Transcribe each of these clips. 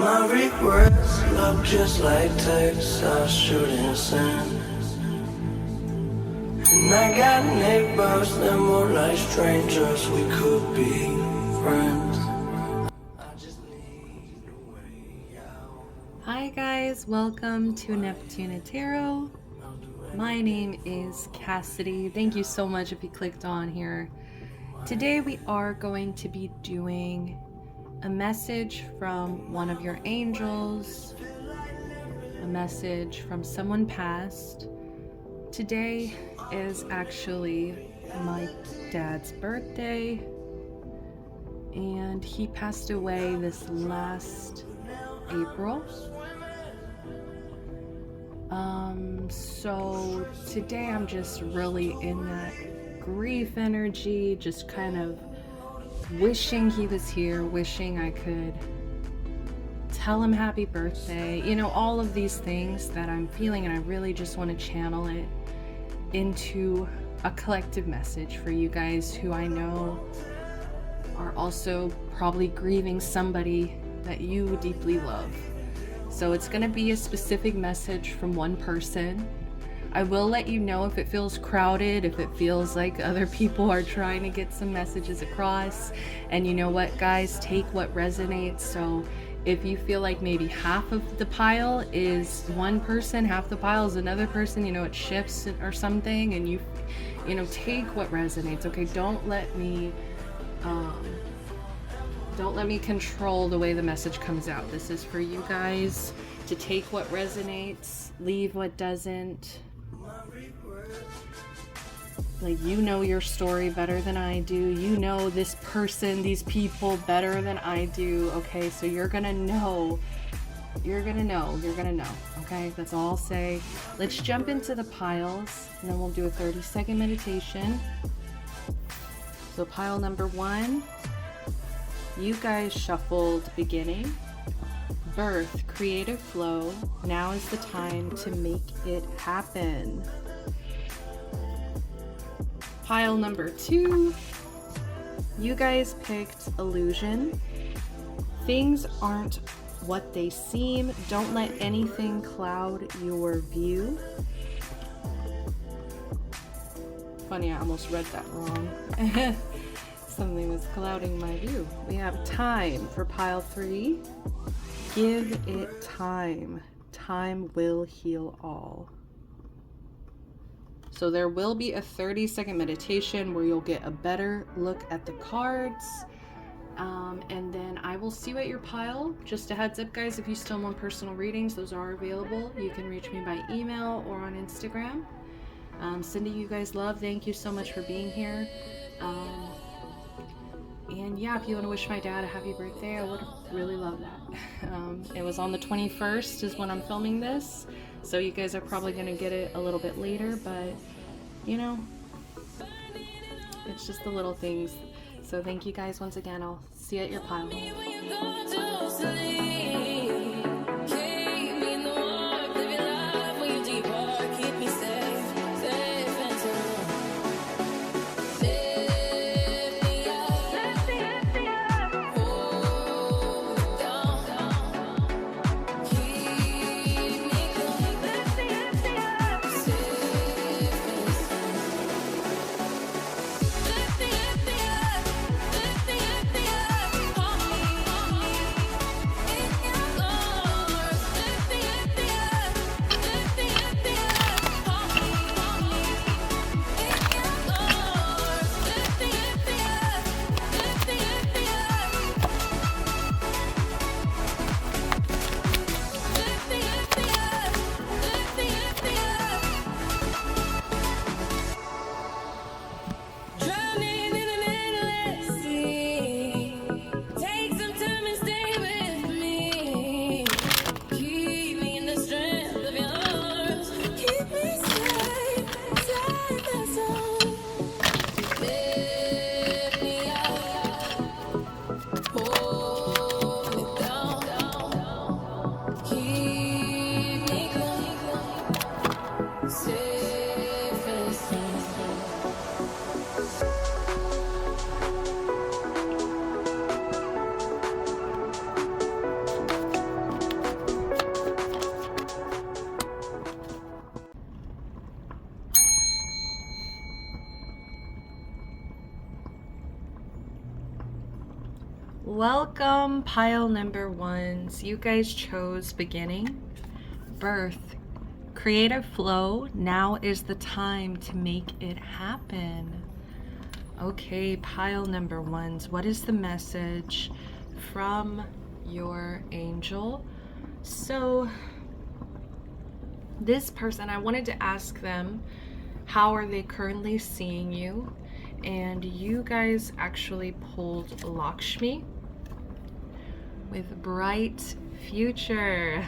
My regrets look just like Texas shooting sand. And I got neighbors that more like strangers. We could be friends. I just need a way out. Hi guys, welcome to Neptuna Tarot. My name is Cassidy. Thank you so much if you clicked on here. Today we are going to be doing a message from one of your angels, a message from someone past. Today is actually my dad's birthday, and he passed away this last April. So today I'm just really in that grief energy, just kind of wishing he was here, wishing I could tell him happy birthday, you know, all of these things that I'm feeling, and I really just want to channel it into a collective message for you guys who I know are also probably grieving somebody that you deeply love. So it's going to be a specific message from one person. I will let you know if it feels crowded, if it feels like other people are trying to get some messages across. And you know what, guys, take what resonates. So if you feel like maybe half of the pile is one person, half the pile is another person, you know, it shifts or something, and you know, take what resonates. Okay, don't let me control the way the message comes out. This is for you guys to take what resonates, leave what doesn't. Like, you know your story better than I do. You know this person, these people better than I do. Okay, so you're gonna know. Okay, that's all I'll say. Let's jump into the piles, and then we'll do a 30-second meditation. So pile number 1. You guys shuffled beginning, birth, creative flow. Now is the time to make it happen. Pile number 2. You guys picked illusion. Things aren't what they seem. Don't let anything cloud your view. Funny, I almost read that wrong. Something was clouding my view. We have time for pile 3. Give it time. Time will heal all. So there will be a 30-second meditation where you'll get a better look at the cards. And then I will see you at your pile. Just a heads up, guys, if you still want personal readings, those are available. You can reach me by email or on Instagram. Sending you guys love. Thank you so much for being here. And yeah, if you want to wish my dad a happy birthday, I would really love that. It was on the 21st is when I'm filming this, so you guys are probably going to get it a little bit later, but you know, it's just the little things. So thank you guys once again. I'll see you at your pile. Welcome, pile number ones. You guys chose beginning, birth, creative flow. Now is the time to make it happen. Okay, pile number ones, what is the message from your angel? So this person, I wanted to ask them, how are they currently seeing you? And you guys actually pulled Lakshmi with bright future.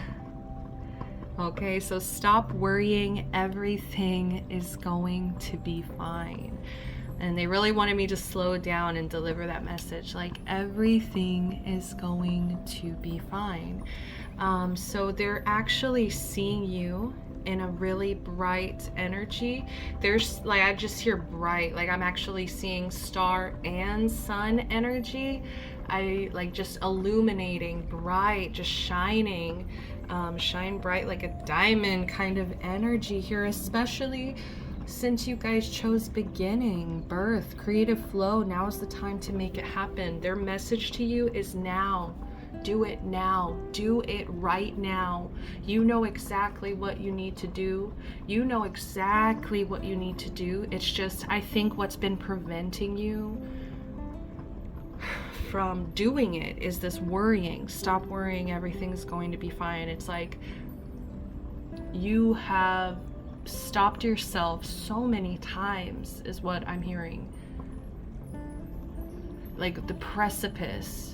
Okay, so stop worrying, everything is going to be fine. And they really wanted me to slow down and deliver that message, like everything is going to be fine. So they're actually seeing you in a really bright energy. There's like, I just hear bright, like I'm actually seeing star and sun energy. I like just illuminating, bright, just shining, shine bright like a diamond kind of energy here, especially since you guys chose beginning, birth, creative flow. Now is the time to make it happen. Their message to you is now. Do it now. Do it right now. You know exactly what you need to do. You know exactly what you need to do. It's just, I think what's been preventing you from doing it is this worrying. Stop worrying, everything's going to be fine. It's like you have stopped yourself so many times, is what I'm hearing. Like the precipice.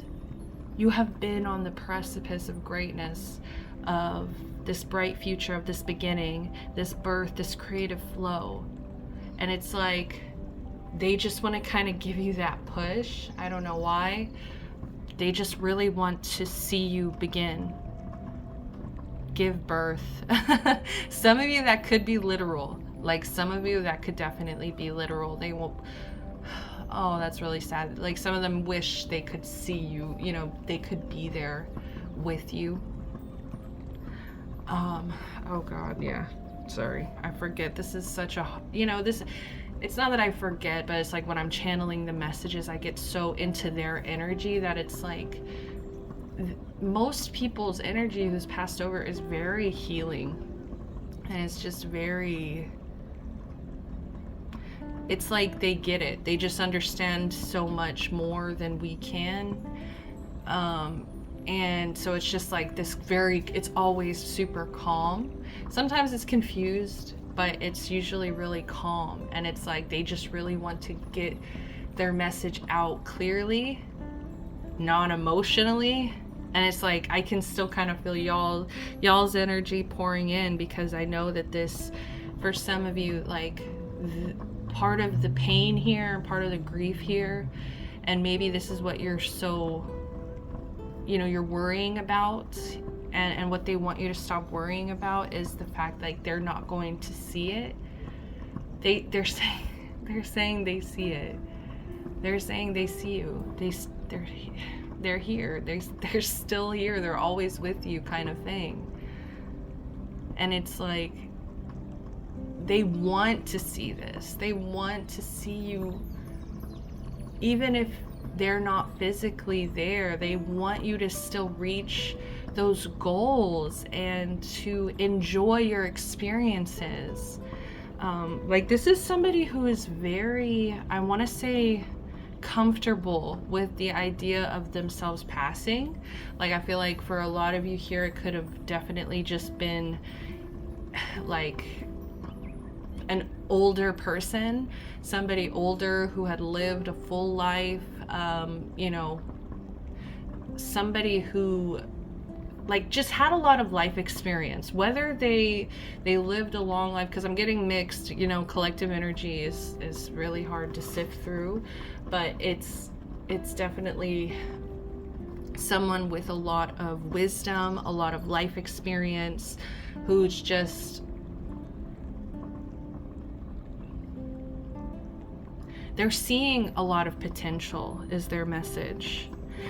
You have been on the precipice of greatness, of this bright future, of this beginning, this birth, this creative flow. And it's like they just want to kind of give you that push. I don't know why. They just really want to see you begin. Give birth. Some of you that could be literal. Like some of you that could definitely be literal. They won't. Oh, that's really sad. Like some of them wish they could see you, you know, they could be there with you. Oh God, yeah. Sorry, I forget. This is such a, you know, this, it's not that I forget, but it's like when I'm channeling the messages, I get so into their energy that it's like, most people's energy who's passed over is very healing. And it's just very, it's like they get it. They just understand so much more than we can. And so it's just like this very, it's always super calm. Sometimes it's confused, but it's usually really calm. And it's like they just really want to get their message out clearly, non-emotionally. And it's like I can still kind of feel y'all's energy pouring in, because I know that this, for some of you, like part of the pain here, part of the grief here, and maybe this is what you're so, you know, you're worrying about, and what they want you to stop worrying about is the fact like they're not going to see it. They're saying they see it. They're saying they see you. They're here. They're still here. They're always with you, kind of thing. And it's like they want to see this. They want to see you, even if they're not physically there. They want you to still reach those goals and to enjoy your experiences. Like this is somebody who is very, I want to say, comfortable with the idea of themselves passing. Like I feel like for a lot of you here, it could have definitely just been like an older person, somebody older who had lived a full life, you know, somebody who like just had a lot of life experience, whether they lived a long life, because I'm getting mixed, you know, collective energy is really hard to sift through, but it's definitely someone with a lot of wisdom, a lot of life experience, who's just, they're seeing a lot of potential is their message.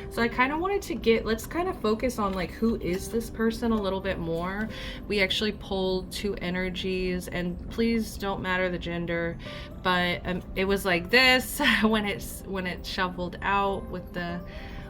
So I kind of wanted to let's kind of focus on like, who is this person a little bit more. We actually pulled two energies, and please don't matter the gender, but it was like this when it shuffled out with the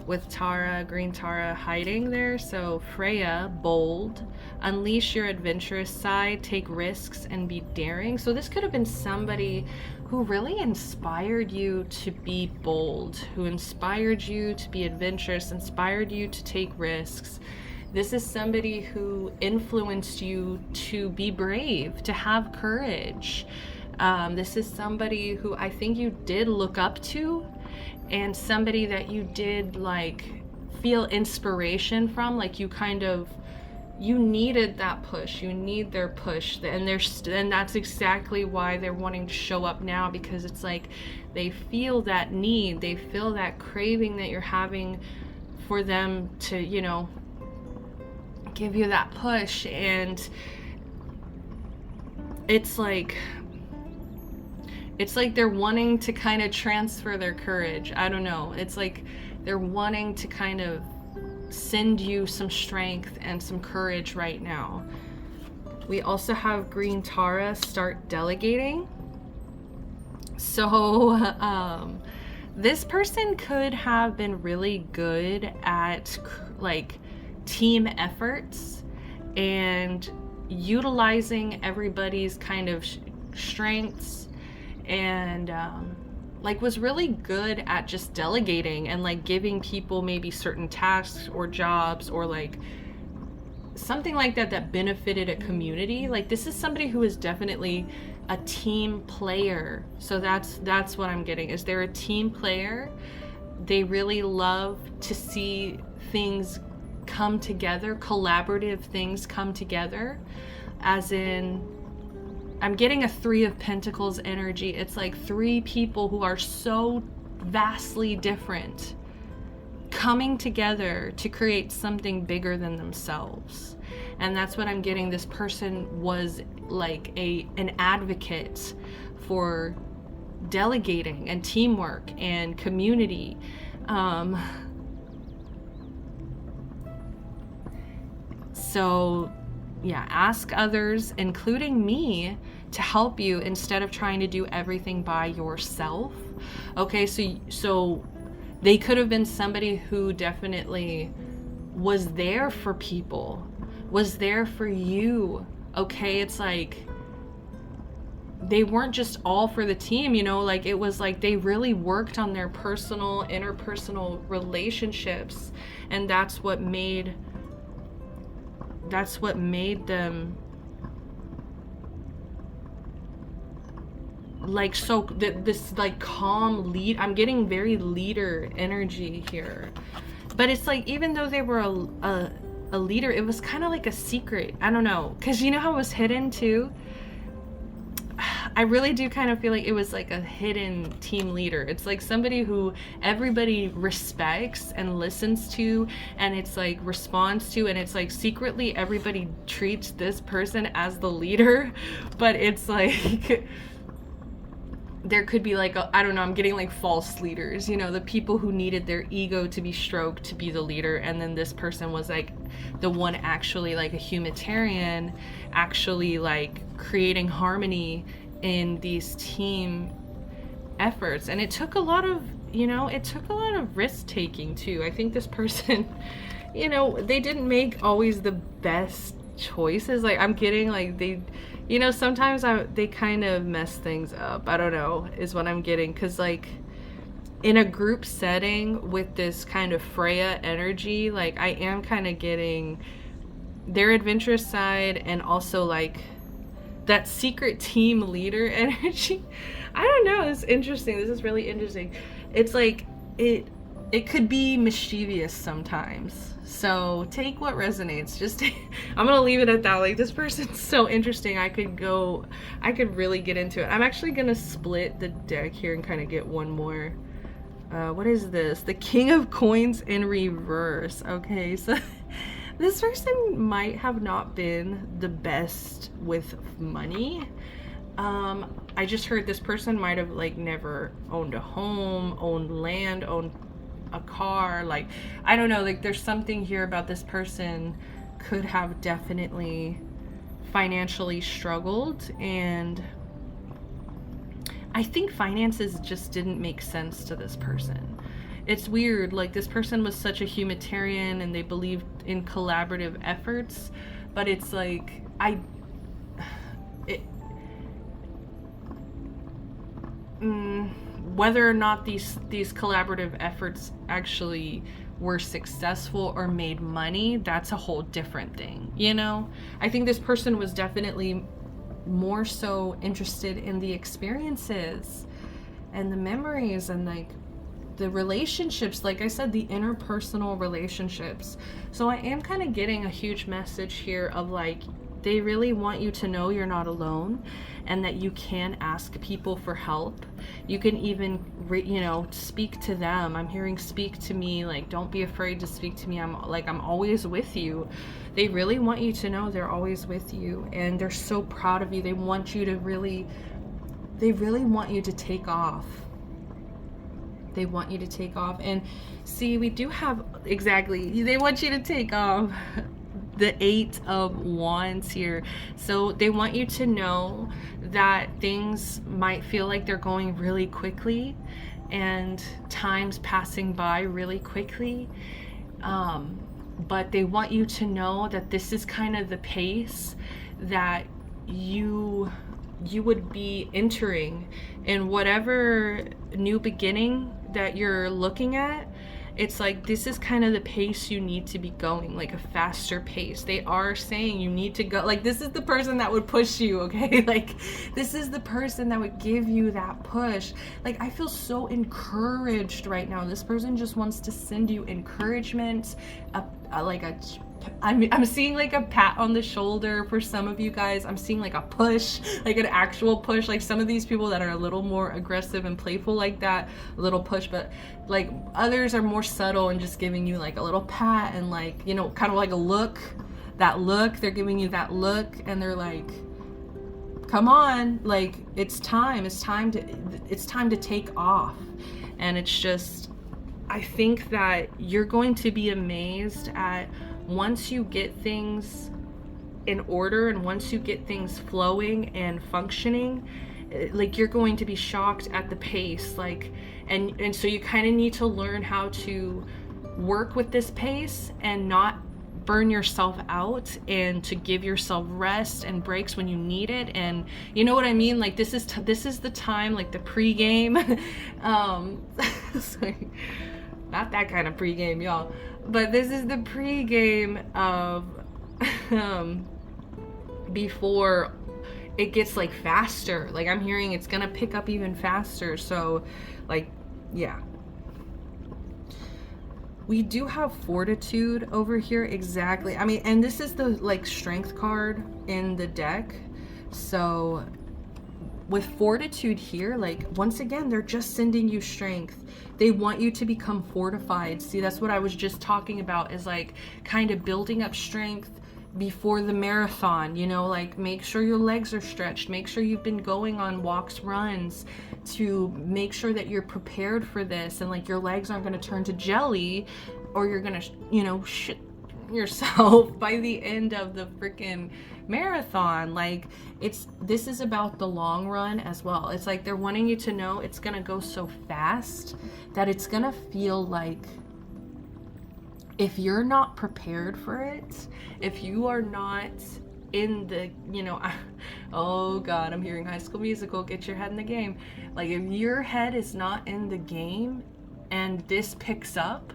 with Tara, green Tara, hiding there. So Freya, bold, unleash your adventurous side, take risks, and be daring. So this could have been somebody who really inspired you to be bold, who inspired you to be adventurous, inspired you to take risks. This is somebody who influenced you to be brave, to have courage. This is somebody who I think you did look up to, and somebody that you did like feel inspiration from. Like you needed that push. You need their push, and that's exactly why they're wanting to show up now, because it's like they feel that need, they feel that craving that you're having for them to, you know, give you that push. And it's like they're wanting to kind of transfer their courage. I don't know. It's like they're wanting to kind of send you some strength and some courage right now. We also have green Tara, start delegating. So this person could have been really good at like team efforts and utilizing everybody's kind of strengths, and like was really good at just delegating and like giving people maybe certain tasks or jobs or like something like that benefited a community. Like this is somebody who is definitely a team player. So that's what I'm getting, is they're a team player. They really love to see things come together, collaborative things come together, as in I'm getting a 3 of Pentacles energy. It's like 3 people who are so vastly different coming together to create something bigger than themselves. And that's what I'm getting. This person was like an advocate for delegating and teamwork and community. So yeah, ask others, including me, to help you instead of trying to do everything by yourself. Okay, so they could have been somebody who definitely was there for people, was there for you. Okay, it's like they weren't just all for the team, you know, like it was like they really worked on their personal, interpersonal relationships, and that's what made them like so this like calm lead. I'm getting very leader energy here, but it's like even though they were a leader, it was kind of like a secret. I don't know, because you know how it was hidden too. I really do kind of feel like it was like a hidden team leader. It's like somebody who everybody respects and listens to, and it's like responds to, and it's like secretly everybody treats this person as the leader, but it's like there could be like I don't know, I'm getting like false leaders, you know, the people who needed their ego to be stroked to be the leader, and then this person was like the one actually like a humanitarian, actually like creating harmony in these team efforts. And it took a lot of, you know, it took a lot of risk taking too. I think this person, you know, they didn't make always the best choices. Like I'm getting like they, you know, sometimes they kind of mess things up. I don't know, is what I'm getting, because like in a group setting with this kind of Freya energy, like I am kind of getting their adventurous side and also like that secret team leader energy. I don't know, it's interesting. This is really interesting. It's like it could be mischievous sometimes, so take what resonates. Just I'm gonna leave it at that. Like this person's so interesting. I could really get into it. I'm actually gonna split the deck here and kind of get one more. What is this? The King of Coins in reverse. Okay, so this person might have not been the best with money. I just heard this person might have like never owned a home, owned land, owned a car. Like I don't know, like there's something here about this person could have definitely financially struggled, and I think finances just didn't make sense to this person. it's weird. Like, this person was such a humanitarian and they believed in collaborative efforts, but it's like, whether or not these collaborative efforts actually were successful or made money, that's a whole different thing, you know? I think this person was definitely more so interested in the experiences and the memories and like the relationships, like I said, the interpersonal relationships. So I am kind of getting a huge message here of like, they really want you to know you're not alone and that you can ask people for help. You can even, speak to them. I'm hearing speak to me, like, don't be afraid to speak to me. I'm always with you. They really want you to know they're always with you, and they're so proud of you. They want you to really want you to take off. They want you to take off. And see, we do have, exactly, they want you to take off. The 8 of Wands here. So they want you to know that things might feel like they're going really quickly and time's passing by really quickly. But they want you to know that this is kind of the pace that you would be entering in whatever new beginning that you're looking at. It's like, this is kind of the pace you need to be going, like a faster pace. They are saying you need to go, like, this is the person that would push you, okay? Like, this is the person that would give you that push. Like, I feel so encouraged right now. This person just wants to send you encouragement, I'm seeing like a pat on the shoulder for some of you guys. I'm seeing like a push, like an actual push. Like some of these people that are a little more aggressive and playful like that, a little push, but like others are more subtle and just giving you like a little pat and like, kind of like a look. That look, they're giving you that look and they're like, come on, like it's time to take off. And it's just, I think that you're going to be amazed at once you get things in order and once you get things flowing and functioning, like you're going to be shocked at the pace, like, and so you kind of need to learn how to work with this pace and not burn yourself out, and to give yourself rest and breaks when you need it. And you know what I mean? Like this is the time, like the pregame, sorry, not that kind of pregame, y'all. But this is the pregame of before it gets like faster. Like I'm hearing it's gonna pick up even faster. So like, yeah. We do have fortitude over here, exactly. I mean, and this is the like strength card in the deck. So with fortitude here, like once again, they're just sending you strength. They want you to become fortified. See, that's what I was just talking about, is like kind of building up strength before the marathon, like make sure your legs are stretched, make sure you've been going on walks, runs, to make sure that you're prepared for this, and like your legs aren't going to turn to jelly, or you're going to, shit yourself by the end of the freaking marathon. Like this is about the long run as well. It's like they're wanting you to know it's gonna go so fast that it's gonna feel like, if you're not prepared for it, if you are not in the, oh god, I'm hearing High School Musical, get your head in the game. Like if your head is not in the game and this picks up,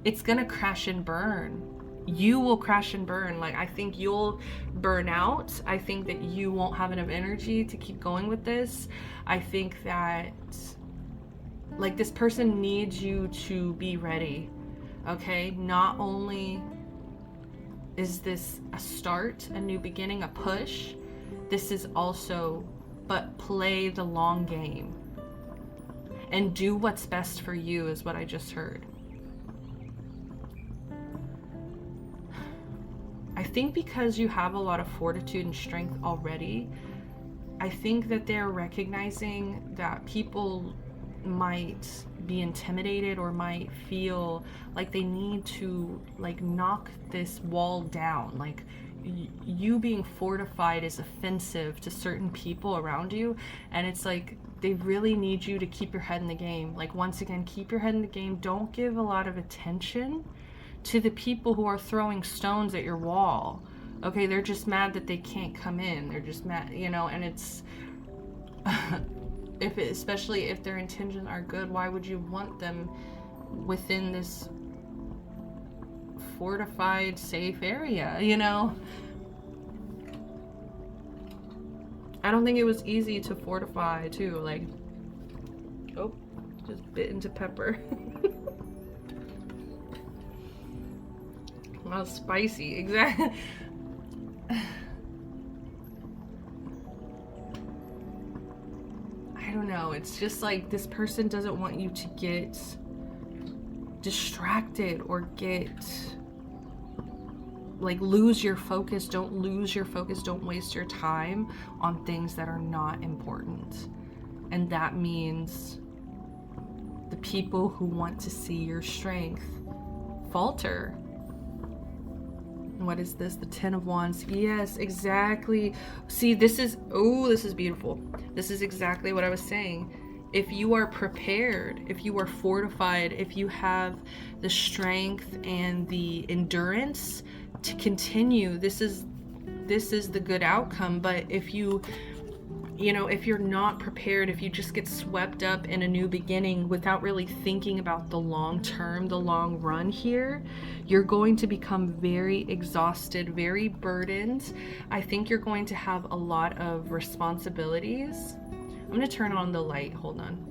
it's gonna crash and burn. You will crash and burn. Like I think you'll burn out. I think that you won't have enough energy to keep going with this. I think that like this person needs you to be ready. Okay, not only is this a start, a new beginning, a push, this is also, but play the long game and do what's best for you, is what I just heard. I think because you have a lot of fortitude and strength already, I think that they're recognizing that people might be intimidated or might feel like they need to like knock this wall down. Like you being fortified is offensive to certain people around you, and it's like they really need you to keep your head in the game. Like, once again, keep your head in the game. Don't give a lot of attention to the people who are throwing stones at your wall. Okay, they're just mad that they can't come in. They're just mad, you know, and it's especially if their intentions are good, why would you want them within this fortified, safe area, you know? I don't think it was easy to fortify too. Like, oh, just bit into pepper. Well, spicy, exactly. I don't know. It's just like this person doesn't want you to get distracted or get like lose your focus. Don't lose your focus. Don't waste your time on things that are not important. And that means the people who want to see your strength falter. What is this? The 10 of Wands. Yes, exactly. See, this is, oh, this is beautiful. This is exactly what I was saying. If you are prepared, if you are fortified, if you have the strength and the endurance to continue, this is the good outcome. But if you know, if you're not prepared, if you just get swept up in a new beginning without really thinking about the long term, the long run here, you're going to become very exhausted, very burdened. I think you're going to have a lot of responsibilities. I'm going to turn on the light. Hold on.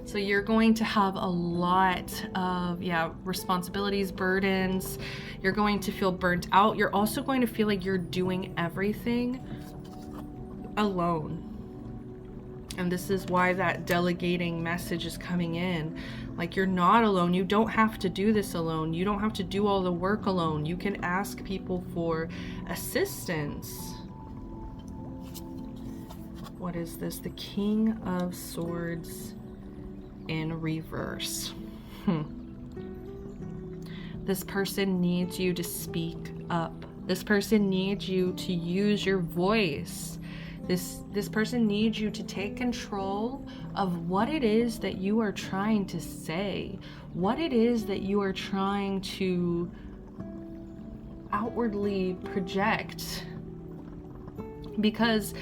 So you're going to have a lot of, responsibilities, burdens. You're going to feel burnt out. You're also going to feel like you're doing everything alone. And this is why that delegating message is coming in. Like, you're not alone. You don't have to do this alone. You don't have to do all the work alone. You can ask people for assistance. What is this? The King of Swords in reverse. This person needs you to speak up. This person needs you to use your voice. This person needs you to take control of what it is that you are trying to say, what it is that you are trying to outwardly project. Because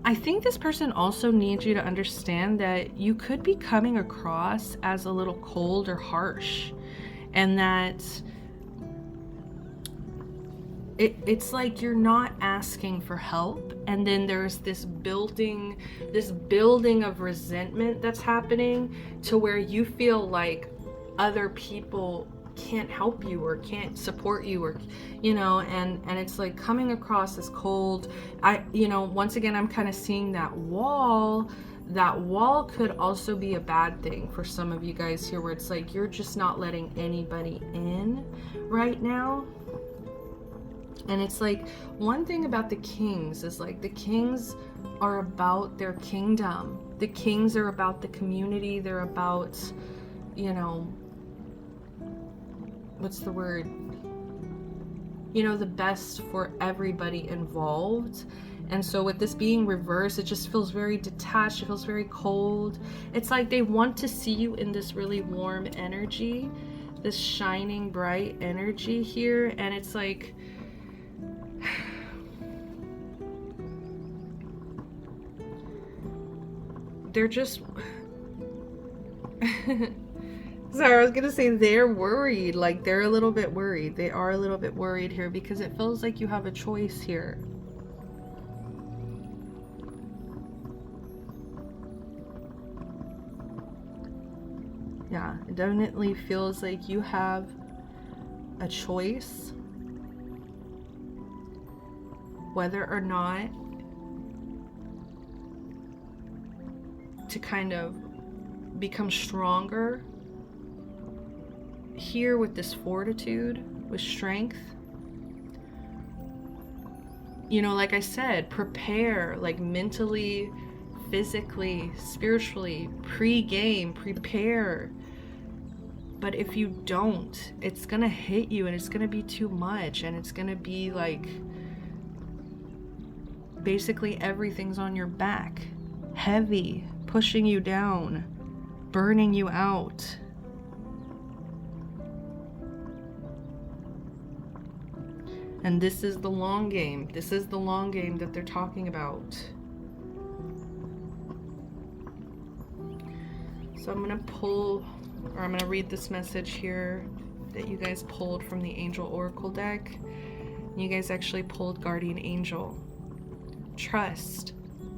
I think this person also needs you to understand that you could be coming across as a little cold or harsh, and that it's like you're not asking for help, and then there's this building of resentment that's happening to where you feel like other people can't help you or can't support you, or and it's like coming across as cold. Once again, I'm kind of seeing that wall could also be a bad thing for some of you guys here, where it's like you're just not letting anybody in right now. And it's like, one thing about the kings is like, the kings are about their kingdom. The kings are about the community. They're about, what's the word? The best for everybody involved. And so with this being reversed, it just feels very detached. It feels very cold. It's like they want to see you in this really warm energy, this shining bright energy here. And it's like, they're just sorry, I was gonna say they're worried. Like, they're a little bit worried. They are a little bit worried here, because it feels like you have a choice here. Yeah, it definitely feels like you have a choice whether or not to kind of become stronger here with this fortitude, with strength. Like I said, prepare, like mentally, physically, spiritually, pre-game, prepare. But if you don't, it's gonna hit you, and it's gonna be too much, and it's gonna be like, basically everything's on your back, heavy, pushing you down, burning you out. And this is the long game. This is the long game that they're talking about. So I'm gonna pull, or I'm gonna read this message here that you guys pulled from the Angel Oracle deck. You guys actually pulled Guardian Angel. Trust.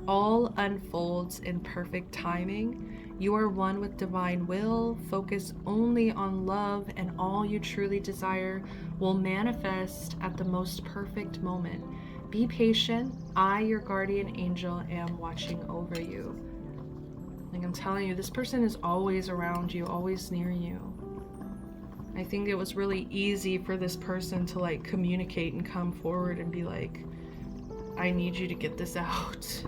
All unfolds in perfect timing. You are one with divine will. Focus only on love, and all you truly desire will manifest at the most perfect moment. Be patient. I, your guardian angel, am watching over you. Like I'm telling you, this person is always around you, always near you. I think it was really easy for this person to like communicate and come forward and be like, I need you to get this out.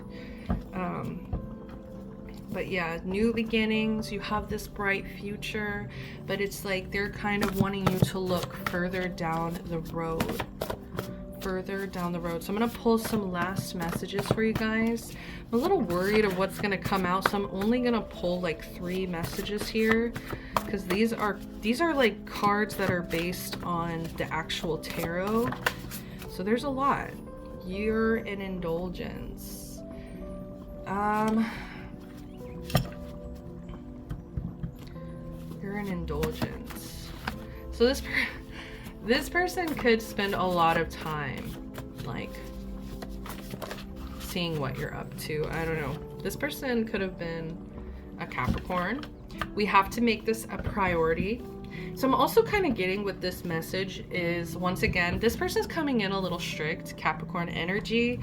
But yeah, new beginnings, you have this bright future, but it's like they're kind of wanting you to look further down the road. Further down the road. So I'm going to pull some last messages for you guys. I'm a little worried of what's going to come out, so I'm only going to pull like 3 messages here, because these are like cards that are based on the actual tarot. So there's a lot. You're an indulgence. You're an indulgence. So this person could spend a lot of time like seeing what you're up to. I don't know. This person could have been a Capricorn. We have to make this a priority. So I'm also kind of getting with this message is, once again, this person's coming in a little strict, Capricorn energy.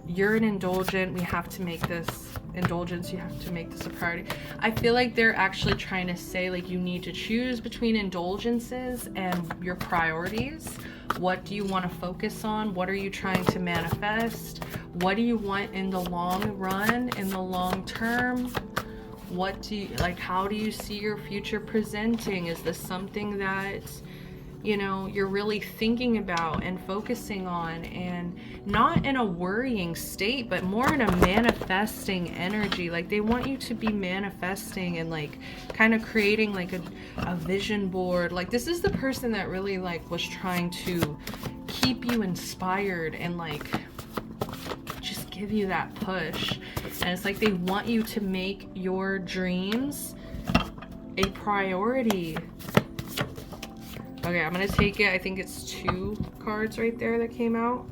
You're an indulgent. We have to make this indulgence. You have to make this a priority. I feel like they're actually trying to say like you need to choose between indulgences and your priorities. What do you want to focus on? What are you trying to manifest? What do you want in the long run, in the long term? What do you like? How do you see your future presenting? Is this something that, you know, you're really thinking about and focusing on, and not in a worrying state, but more in a manifesting energy? Like they want you to be manifesting and like kind of creating like a vision board. Like this is the person that really like was trying to keep you inspired and like just give you that push. And it's like they want you to make your dreams a priority. Okay, I'm gonna take it. I think it's 2 cards right there that came out.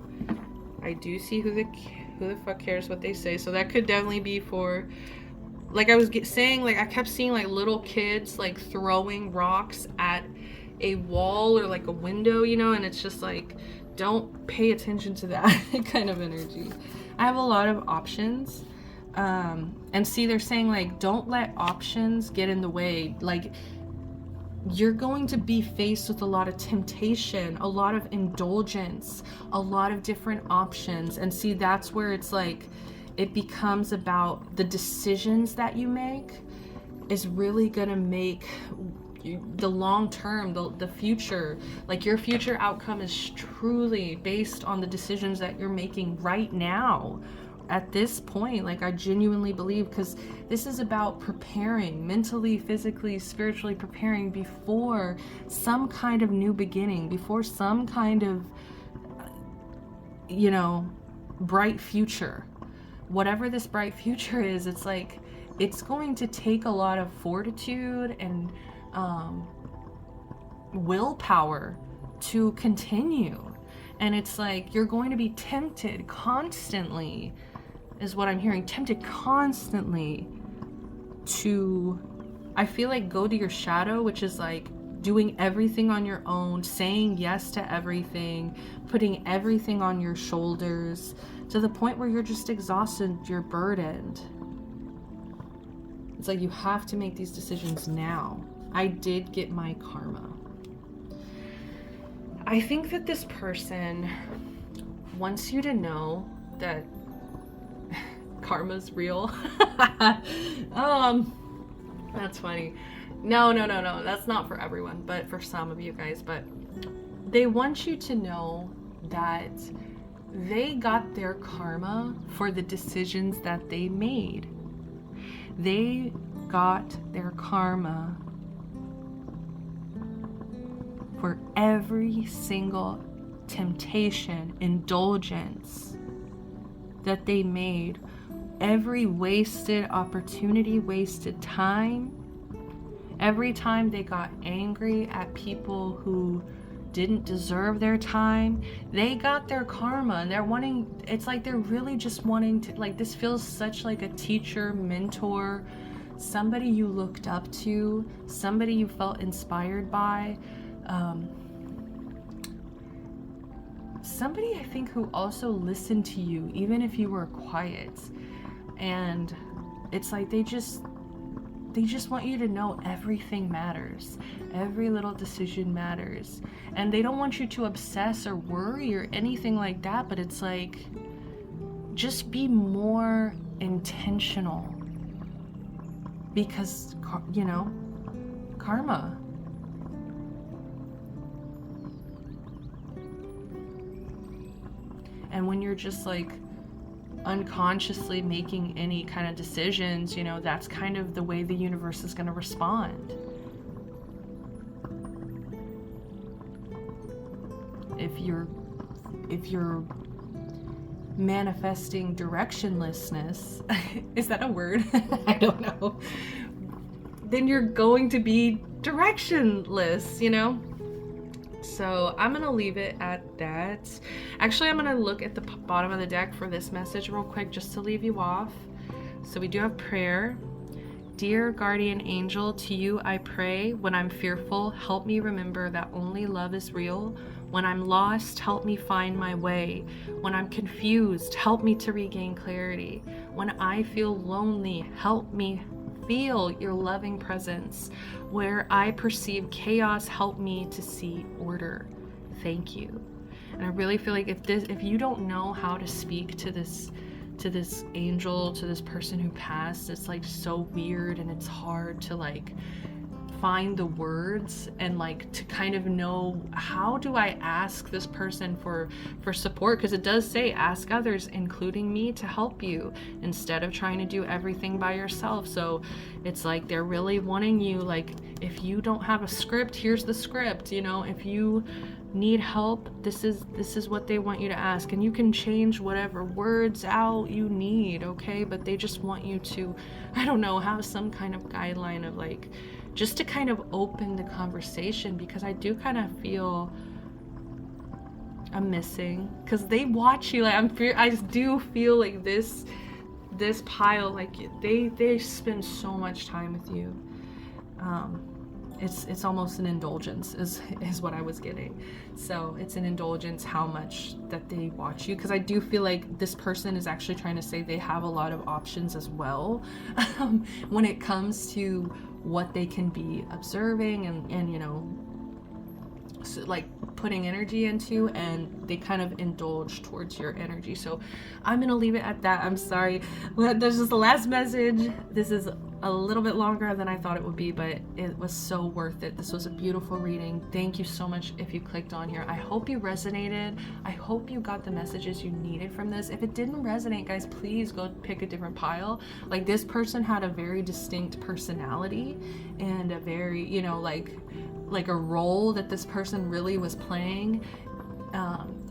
I do see who the fuck cares what they say. So that could definitely be for, like I was saying, like I kept seeing like little kids like throwing rocks at a wall or like a window, you know, and it's just like, don't pay attention to that kind of energy. I have a lot of options. And see, they're saying like, don't let options get in the way. Like you're going to be faced with a lot of temptation, a lot of indulgence, a lot of different options. And see, that's where it's like, it becomes about the decisions that you make is really going to make the long term, the future, like your future outcome is truly based on the decisions that you're making right now. At this point, like I genuinely believe, because this is about preparing mentally, physically, spiritually, preparing before some kind of new beginning, before some kind of, you know, bright future. Whatever this bright future is, it's like, it's going to take a lot of fortitude and willpower to continue. And it's like, you're going to be tempted constantly, is what I'm hearing, tempted constantly to, I feel like, go to your shadow, which is like doing everything on your own, saying yes to everything, putting everything on your shoulders, to the point where you're just exhausted, you're burdened. It's like you have to make these decisions now. I did get my karma. I think that this person wants you to know that karma's real. That's funny. No, that's not for everyone, but for some of you guys. But they want you to know that they got their karma for the decisions that they made. They got their karma for every single temptation, indulgence that they made, every wasted opportunity, wasted time, every time they got angry at people who didn't deserve their time. They got their karma, and they're wanting, it's like they're really just wanting to, like, this feels such like a teacher, mentor, somebody you looked up to, somebody you felt inspired by, somebody I think who also listened to you even if you were quiet. And it's like they just want you to know everything matters. Every little decision matters. And they don't want you to obsess or worry or anything like that, but it's like, just be more intentional. Because, you know, karma. And when you're just like unconsciously making any kind of decisions, you know, that's kind of the way the universe is going to respond. If you're manifesting directionlessness, is that a word? I don't know. Then you're going to be directionless, you know? So I'm going to leave it at that. Actually, I'm going to look at the bottom of the deck for this message real quick just to leave you off. So we do have prayer. Dear guardian angel, to you I pray. When I'm fearful, help me remember that only love is real. When I'm lost, help me find my way. When I'm confused, help me to regain clarity. When I feel lonely, help me feel your loving presence. Where I perceive chaos, help me to see order. Thank you. And I really feel like if you don't know how to speak to this angel, to this person who passed, it's like so weird, and it's hard to like find the words and like to kind of know, how do I ask this person for support? Because it does say ask others, including me, to help you instead of trying to do everything by yourself. So it's like they're really wanting you, like, if you don't have a script, here's the script, you know. If you need help, this is what they want you to ask, and you can change whatever words out you need, okay? But they just want you to, I don't know, have some kind of guideline of like, just to kind of open the conversation, because I do kind of feel I'm missing, because they watch you, like I do feel like this pile, like they spend so much time with you. It's almost an indulgence is what I was getting. So it's an indulgence how much that they watch you, because I do feel like this person is actually trying to say they have a lot of options as well when it comes to what they can be observing and you know, so like putting energy into, and they kind of indulge towards your energy. So I'm gonna leave it at that. I'm sorry, this is the last message. This is a little bit longer than I thought it would be, but it was so worth it. This was a beautiful reading. Thank you so much if you clicked on here. I hope you resonated. I hope you got the messages you needed from this. If it didn't resonate, guys, please go pick a different pile. Like, this person had a very distinct personality and a very, you know, like a role that this person really was playing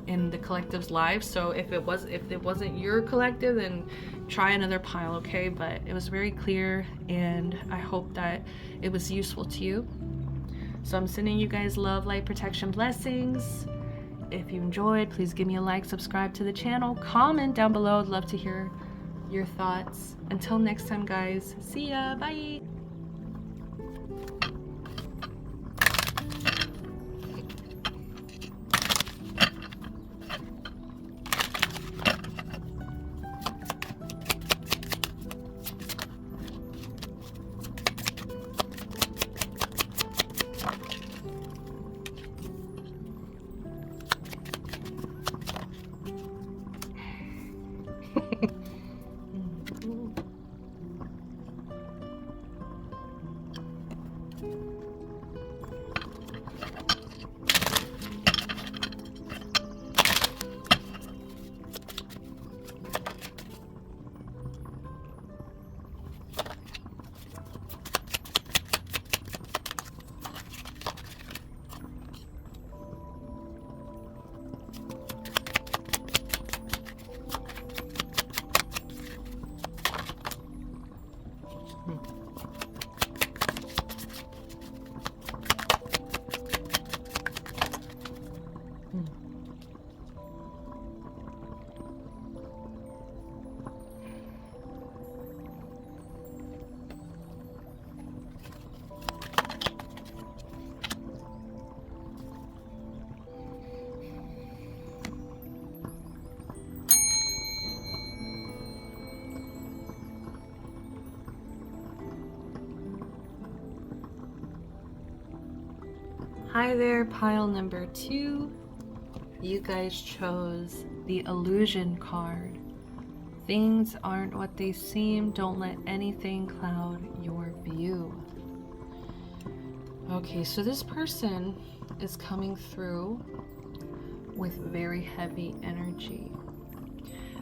in the collective's life. So if it wasn't your collective, then try another pile, okay? But it was very clear, and I hope that it was useful to you. So I'm sending you guys love, light, protection, blessings. If you enjoyed, please give me a like, subscribe to the channel, comment down below. I'd love to hear your thoughts. Until next time, guys, see ya, bye. Hi there, pile number 2. You guys chose the illusion card. Things aren't what they seem. Don't let anything cloud your view. Okay, so this person is coming through with very heavy energy.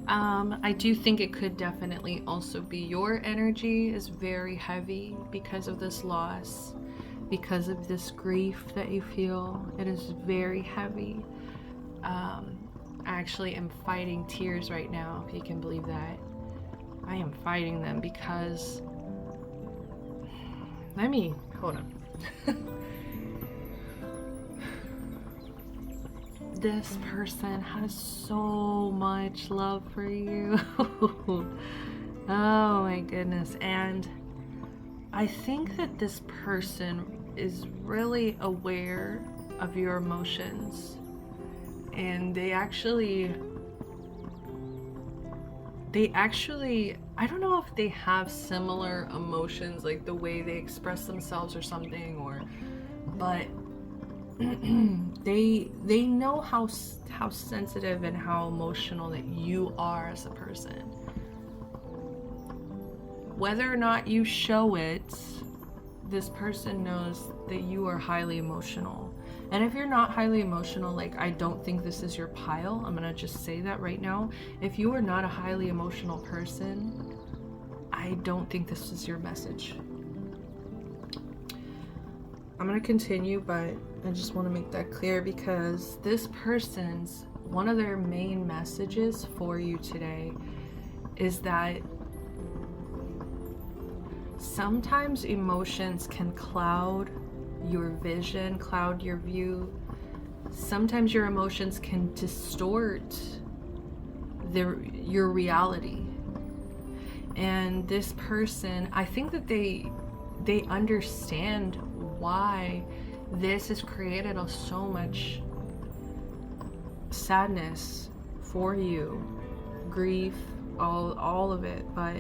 I do think it could definitely also be your energy is very heavy because of this loss, because of this grief that you feel. It is very heavy. I actually am fighting tears right now, if you can believe that. I am fighting them because... hold on. This person has so much love for you. Oh my goodness. And I think that this person is really aware of your emotions. And they actually, I don't know if they have similar emotions, like the way they express themselves or something, but they know how sensitive and how emotional that you are as a person. Whether or not you show it, this person knows that you are highly emotional. And if you're not highly emotional, like, I don't think this is your pile. I'm gonna just say that right now. If you are not a highly emotional person, I don't think this is your message. I'm gonna continue, but I just want to make that clear because this person's, one of their main messages for you today is that sometimes emotions can cloud your vision, cloud your view. Sometimes your emotions can distort your reality. And this person, I think that they understand why this has created so much sadness for you, grief, all of it. But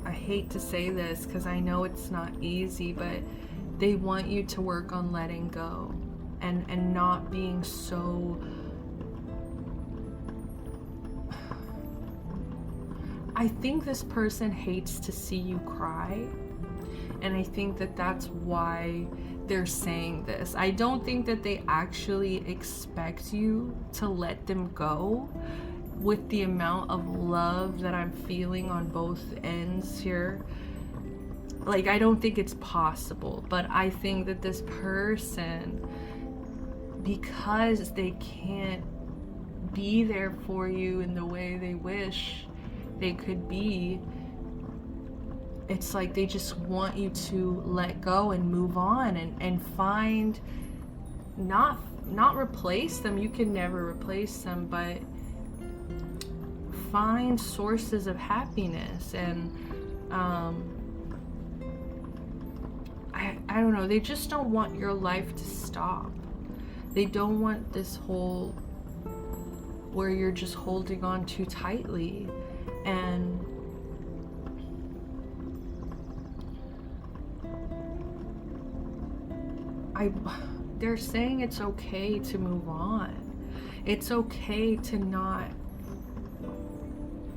I hate to say this because I know it's not easy, but they want you to work on letting go and not being so... I think this person hates to see you cry, and I think that that's why they're saying this. I don't think that they actually expect you to let them go with the amount of love that I'm feeling on both ends here. Like, I don't think it's possible, but I think that this person, because they can't be there for you in the way they wish they could be, it's like they just want you to let go and move on and find, not replace them, you can never replace them, but find sources of happiness. And I don't know, they just don't want your life to stop. They don't want this whole where you're just holding on too tightly. And they're saying it's okay to move on. It's okay to not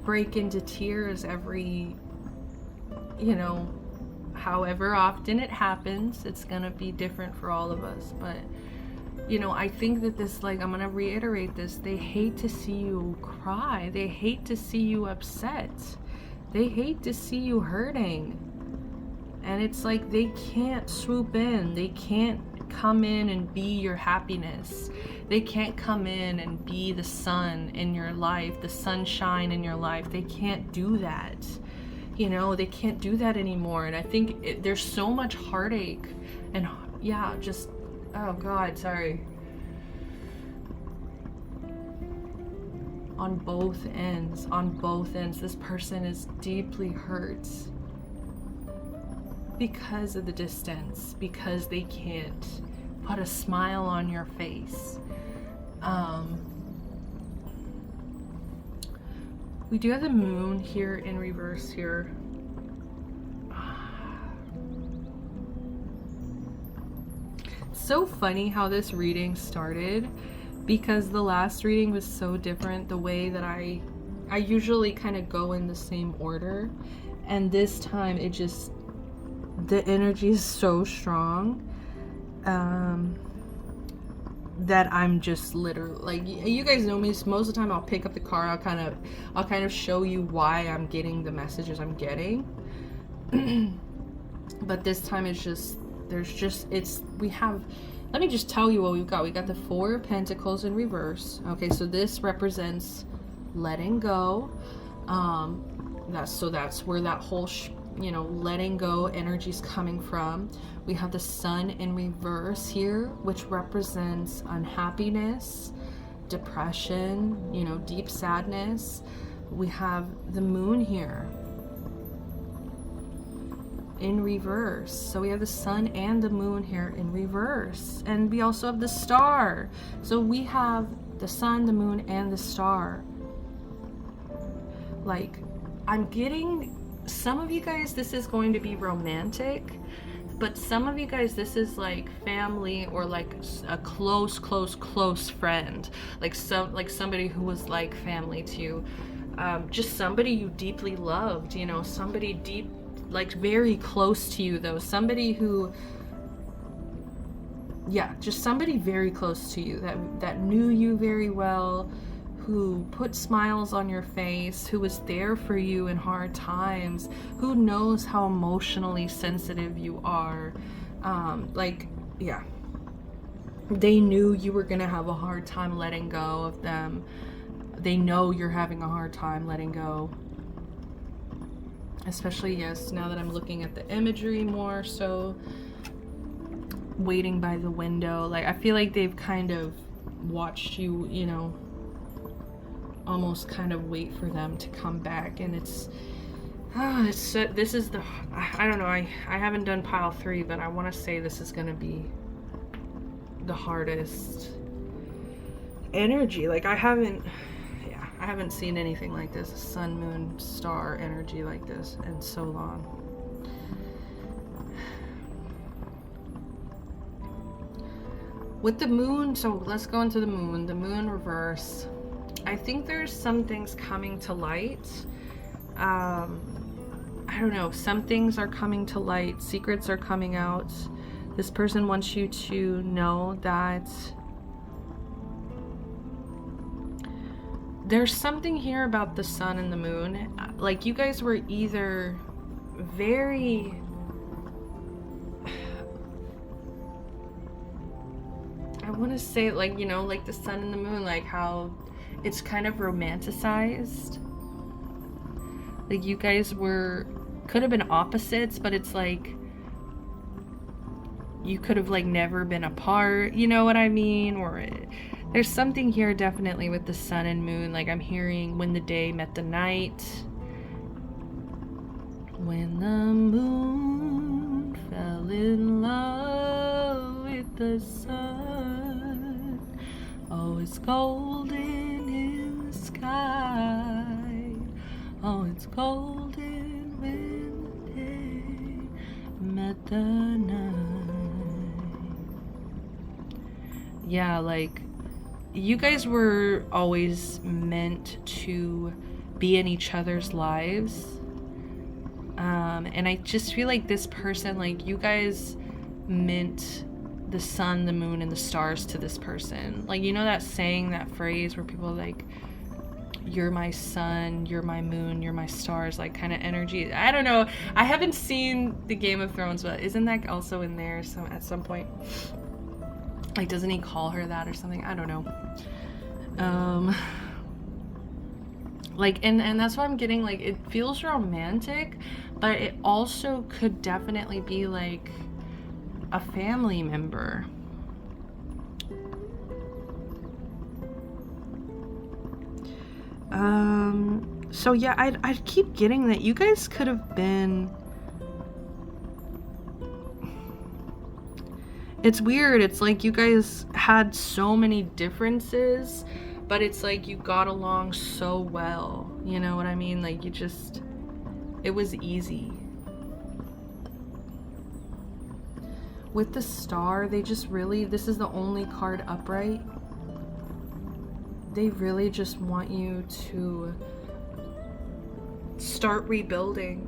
break into tears every, however often it happens. It's gonna be different for all of us, but I think that this, like, I'm gonna reiterate this, they hate to see you cry. They hate to see you upset. They hate to see you hurting. And it's like they can't swoop in. They can't come in and be your happiness. They can't come in and be the sun in your life, the sunshine in your life. They can't do that. They can't do that anymore. And I think there's so much heartache and oh God, sorry. On both ends, this person is deeply hurt because of the distance, because they can't put a smile on your face. We do have the moon here in reverse here. so funny how this reading started, because the last reading was so different. The way that I usually kind of go in the same order, and this time it just, the energy is so strong that I'm just literally, like, you guys know me, most of the time I'll pick up the card, I'll kind of show you why I'm getting the messages I'm getting. But this time it's just, we have, let me just tell you what we've got. We got the Four of Pentacles in reverse. Okay, so this represents letting go. That's where that whole letting go energy is coming from. We have the Sun in reverse here, which represents unhappiness, depression, deep sadness. We have the Moon here in reverse. So we have the Sun and the Moon here in reverse. And we also have the Star. So we have the Sun, the Moon, and the Star. Like, I'm getting, some of you guys, this is going to be romantic, but some of you guys, this is like family, or like a close friend, like somebody who was like family to you, just somebody you deeply loved, somebody deep, like very close to you though, somebody who, just somebody very close to you that knew you very well, who put smiles on your face, who was there for you in hard times, who knows how emotionally sensitive you are. They knew you were gonna have a hard time letting go of them. They know you're having a hard time letting go. Especially, yes, now that I'm looking at the imagery more, so waiting by the window, like I feel like they've kind of watched you, almost kind of wait for them to come back. And this is the, I don't know, I haven't done pile 3, but I want to say this is going to be the hardest energy. Like I haven't seen anything like this, Sun, Moon, Star energy like this in so long. With the Moon, so let's go into the Moon reverse. I think there's some things coming to light. I don't know, some things are coming to light, secrets are coming out. This person wants you to know that there's something here about the Sun and the Moon. Like you guys were either very, I want to say, like, like the Sun and the Moon, like how it's kind of romanticized. Like you guys could have been opposites, but it's like you could have like never been apart, you know what I mean? Or there's something here definitely with the Sun and Moon. Like I'm hearing when the day met the night, when the moon fell in love with the sun. Oh, it's golden in the sky. Oh, it's golden when the day met the night. Yeah, like you guys were always meant to be in each other's lives. And I just feel like this person, like you guys meant the Sun, the Moon, and the stars to this person. Like, that saying, that phrase where people are like, you're my sun, you're my moon, you're my stars, like kind of energy. I don't know. I haven't seen the Game of Thrones, but isn't that also in there at some point? Like, doesn't he call her that or something? I don't know. Like, and that's what I'm getting. Like, it feels romantic, but it also could definitely be like a family member. So yeah, I keep getting that you guys could have been, it's weird, it's like you guys had so many differences, but it's like you got along so well, you know what I mean? Like it was easy. With the star, they just really, this is the only card upright. They really just want you to start rebuilding.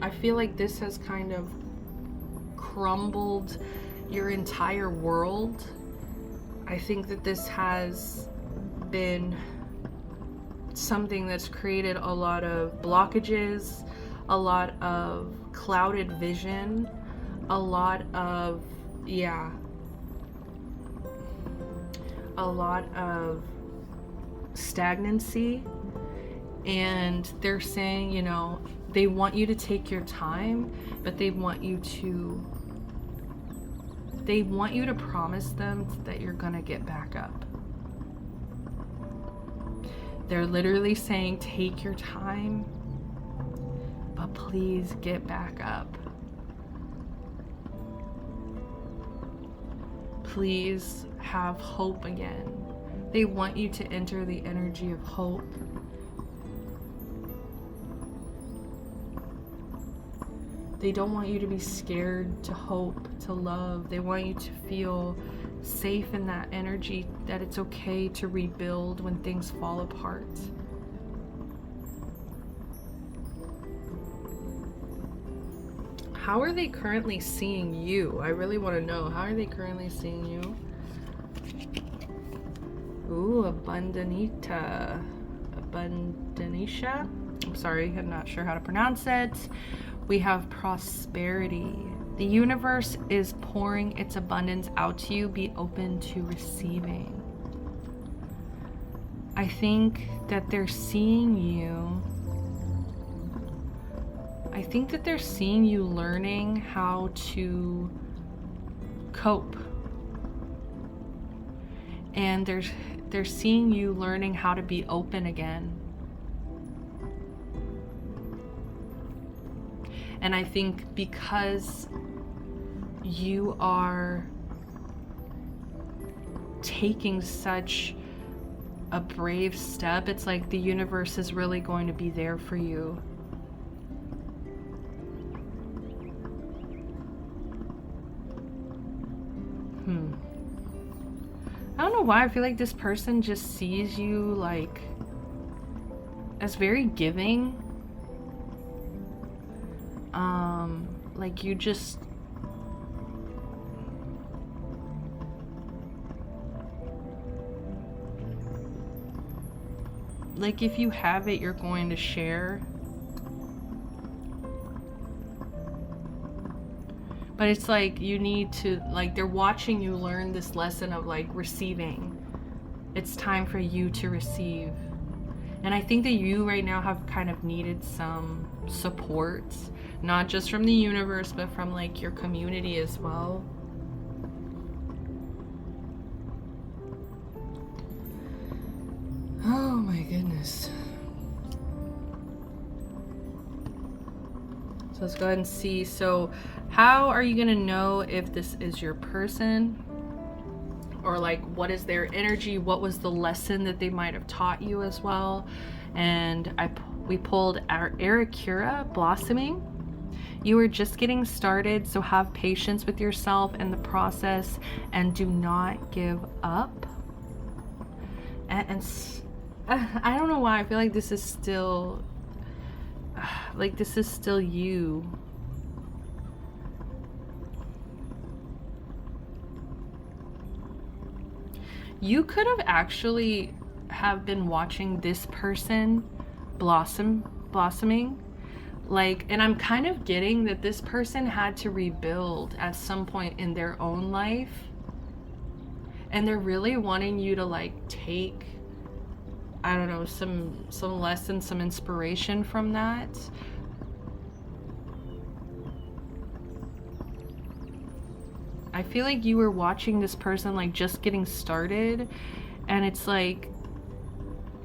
I feel like this has kind of crumbled your entire world. I think that this has been something that's created a lot of blockages, a lot of clouded vision, a lot of, yeah, a lot of stagnancy. And they're saying, you know, they want you to take your time, but they want you to promise them that you're gonna get back up. They're literally saying, take your time, but please get back up. Please have hope again. They want you to enter the energy of hope. They don't want you to be scared to hope, to love. They want you to feel safe in that energy, that it's okay to rebuild when things fall apart. How are they currently seeing you? I really want to know. How are they currently seeing you? Ooh, Abundanisha. I'm sorry, I'm not sure how to pronounce it. We have prosperity. The universe is pouring its abundance out to you. Be open to receiving. I think that they're seeing you. I think that they're seeing you learning how to cope. And they're seeing you learning how to be open again. And I think because you are taking such a brave step, it's like the universe is really going to be there for you. I don't know why I feel like this person just sees you like as very giving. Like you just like if you have it, you're going to share. But it's like you need to, like, they're watching you learn this lesson of like receiving. It's time for you to receive. And I think that you right now have kind of needed some support, not just from the universe, but from like your community as well. Oh my goodness. So let's go ahead and see. So how are you going to know if this is your person? Or like, what is their energy? What was the lesson that they might have taught you as well? And we pulled our Arikura, blossoming. You are just getting started, so have patience with yourself and the process, and do not give up. And I don't know why I feel like this is still you. You could have actually have been watching this person blossoming, like, and I'm kind of getting that this person had to rebuild at some point in their own life, and they're really wanting you to like take, I don't know, some lessons, some inspiration from that. I feel like you were watching this person like just getting started, and it's like,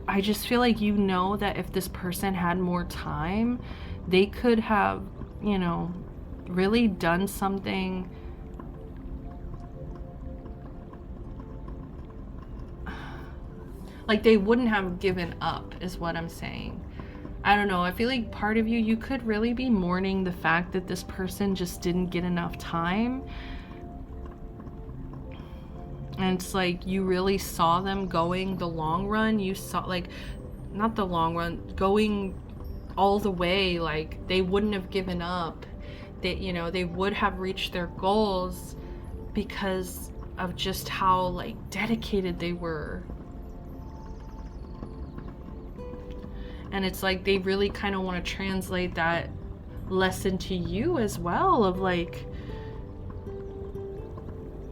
I just feel like you know that if this person had more time, they could have, you know, really done something like they wouldn't have given up, is what I'm saying. I don't know, I feel like part of you, you could really be mourning the fact that this person just didn't get enough time. And it's like you really saw them going the long run. You saw, like, not the long run, going all the way. Like, they wouldn't have given up. They, you know, they would have reached their goals because of just how, like, dedicated they were. And it's like they really kind of want to translate that lesson to you as well, of like,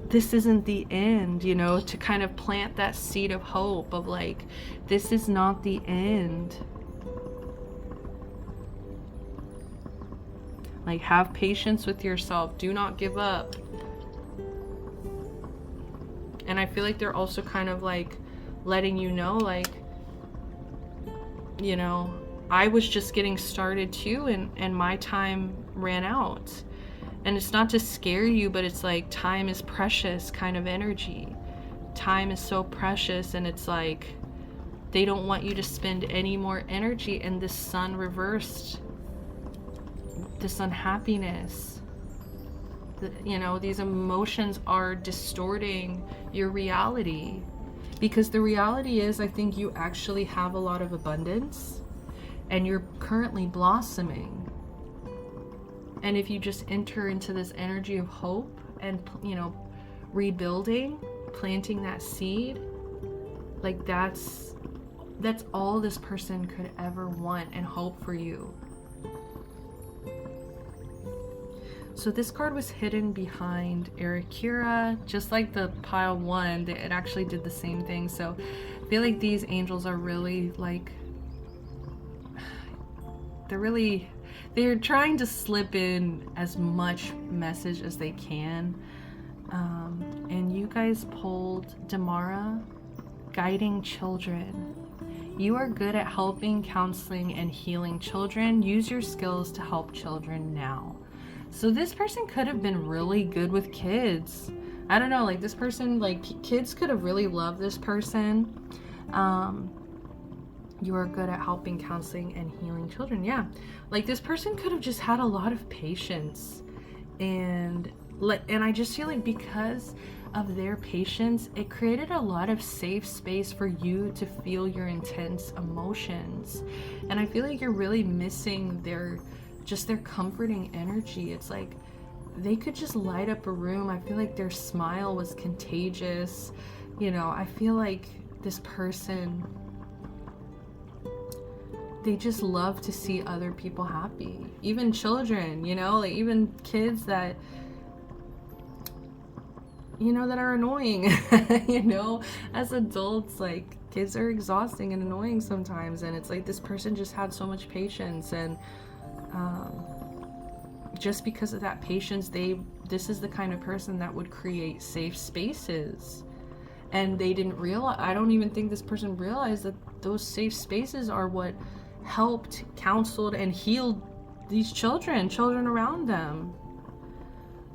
this isn't the end, you know, to kind of plant that seed of hope of like, this is not the end. Like, have patience with yourself. Do not give up. And I feel like they're also kind of like letting you know, like, you know, I was just getting started too, and my time ran out. And it's not to scare you, but it's like, time is precious kind of energy. Time is so precious, and it's like they don't want you to spend any more energy in this sun reversed, this unhappiness. You know, these emotions are distorting your reality. Because the reality is, I think you actually have a lot of abundance and you're currently blossoming. And if you just enter into this energy of hope and, you know, rebuilding, planting that seed, like that's all this person could ever want and hope for you. So this card was hidden behind Erikura, just like the pile one, it actually did the same thing. So I feel like these angels are really like, they're trying to slip in as much message as they can. And you guys pulled Damara, guiding children. You are good at helping, counseling, and healing children. Use your skills to help children now. So this person could have been really good with kids. I don't know, like this person, like kids could have really loved this person. You are good at helping, counseling, and healing children. Yeah, like this person could have just had a lot of patience, and I just feel like because of their patience, it created a lot of safe space for you to feel your intense emotions. And I feel like you're really missing their comforting energy. It's like they could just light up a room. I feel like their smile was contagious. You know, I feel like this person, they just love to see other people happy. Even children, you know, like even kids that, you know, that are annoying. You know, as adults, like kids are exhausting and annoying sometimes, and it's like this person just had so much patience, and just because of that patience, this is the kind of person that would create safe spaces. And they didn't realize, I don't even think this person realized that those safe spaces are what helped, counseled, and healed these children around them.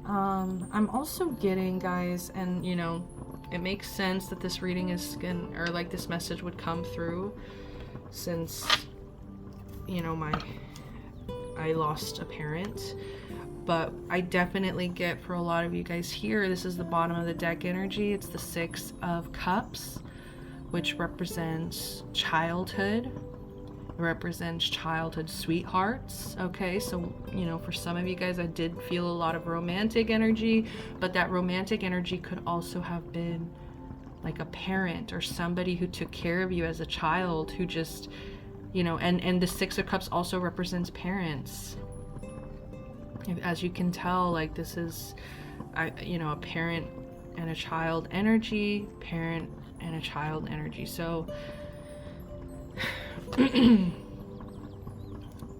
I'm also getting, guys, and you know, it makes sense that this reading is or like this message would come through, since, you know, I lost a parent. But I definitely get, for a lot of you guys here, this is the bottom of the deck energy. It's the 6 of Cups, which represents childhood. It represents childhood sweethearts. Okay, so, you know, for some of you guys, I did feel a lot of romantic energy, but that romantic energy could also have been like a parent or somebody who took care of you as a child, who just, you know, and the 6 of Cups also represents parents. As you can tell, like this is, you know, a parent and a child energy, parent and a child energy. So,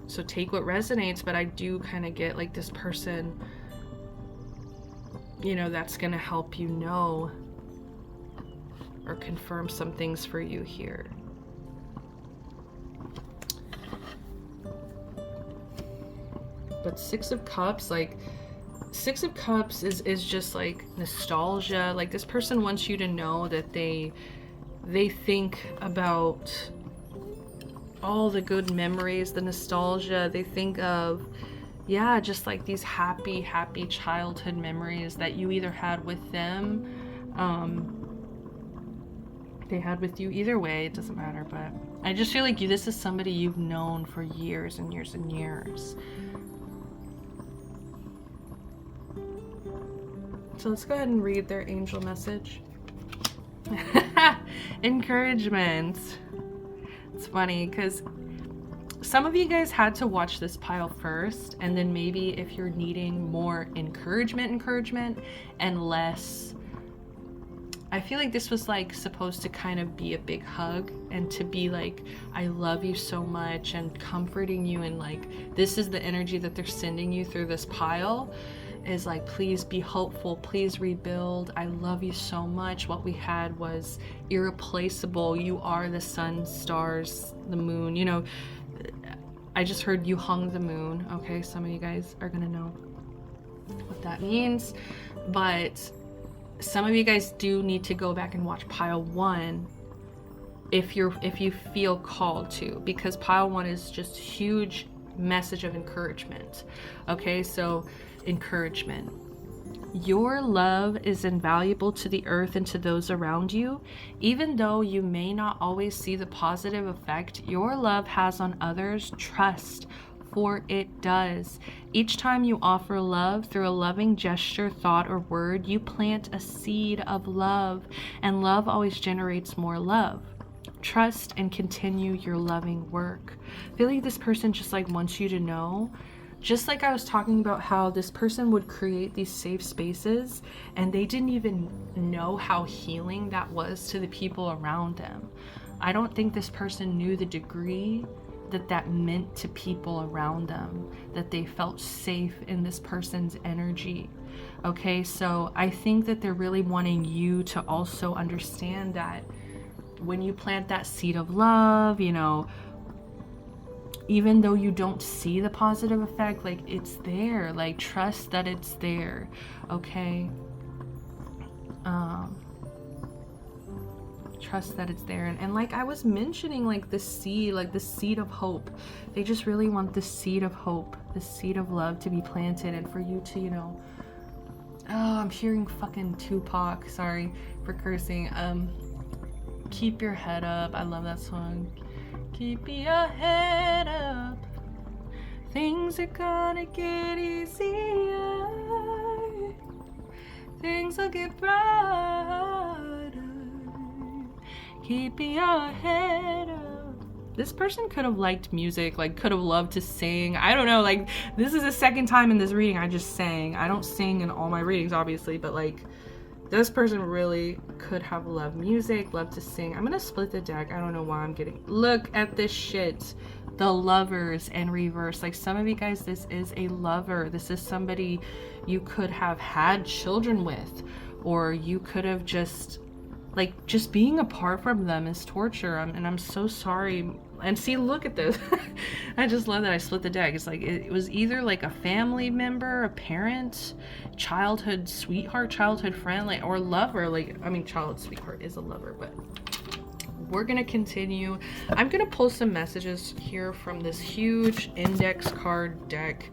so take what resonates, but I do kind of get like this person, you know, that's going to help you know or confirm some things for you here. But 6 of Cups, like 6 of Cups is just like nostalgia. Like this person wants you to know that they think about all the good memories, the nostalgia. They think of, yeah, just like these happy childhood memories that you either had with them, they had with you. Either way, it doesn't matter. But I just feel like this is somebody you've known for years and years and years. So let's go ahead and read their angel message. Encouragement. It's funny because some of you guys had to watch this pile first, and then maybe if you're needing more encouragement and less, I feel like this was like supposed to kind of be a big hug and to be like, I love you so much, and comforting you, and like this is the energy that they're sending you through this pile, is like, please be hopeful, please rebuild, I love you so much, what we had was irreplaceable, you are the sun, stars, the moon, you know. I just heard you hung the moon. Okay, some of you guys are gonna know what that means, but some of you guys do need to go back and watch pile 1 if you feel called to, because pile 1 is just huge message of encouragement. Okay, so encouragement. Your love is invaluable to the earth and to those around you. Even though you may not always see the positive effect your love has on others, trust, for it does. Each time you offer love through a loving gesture, thought, or word, you plant a seed of love, and love always generates more love. Trust and continue your loving work. I feel like this person just like wants you to know, just like I was talking about how this person would create these safe spaces and they didn't even know how healing that was to the people around them. I don't think this person knew the degree that meant to people around them, that they felt safe in this person's energy. Okay, so I think that they're really wanting you to also understand that when you plant that seed of love, you know, even though you don't see the positive effect, like it's there, like trust that it's there. Okay, trust that it's there. And like I was mentioning, like the seed of hope, they just really want the seed of hope, the seed of love to be planted, and for you to, you know, oh, I'm hearing fucking Tupac, sorry for cursing, keep your head up. I love that song. Keep your head up, things are gonna get easier, things will get brighter, keep your head up. This person could have liked music, like could have loved to sing. I don't know, like this is the second time in this reading I just sang. I don't sing in all my readings obviously, but like this person really could have loved music, loved to sing. I'm gonna split the deck. I don't know why I'm getting, look at this shit. The Lovers in reverse. Like some of you guys, this is a lover. This is somebody you could have had children with, or you could have just, like, just being apart from them is torture. And I'm so sorry. And see, look at this. I just love that I split the deck. It's like it was either like a family member, a parent, childhood sweetheart, childhood friend, like, or lover. Like, I mean, childhood sweetheart is a lover, but we're gonna continue. I'm gonna pull some messages here from this huge index card deck,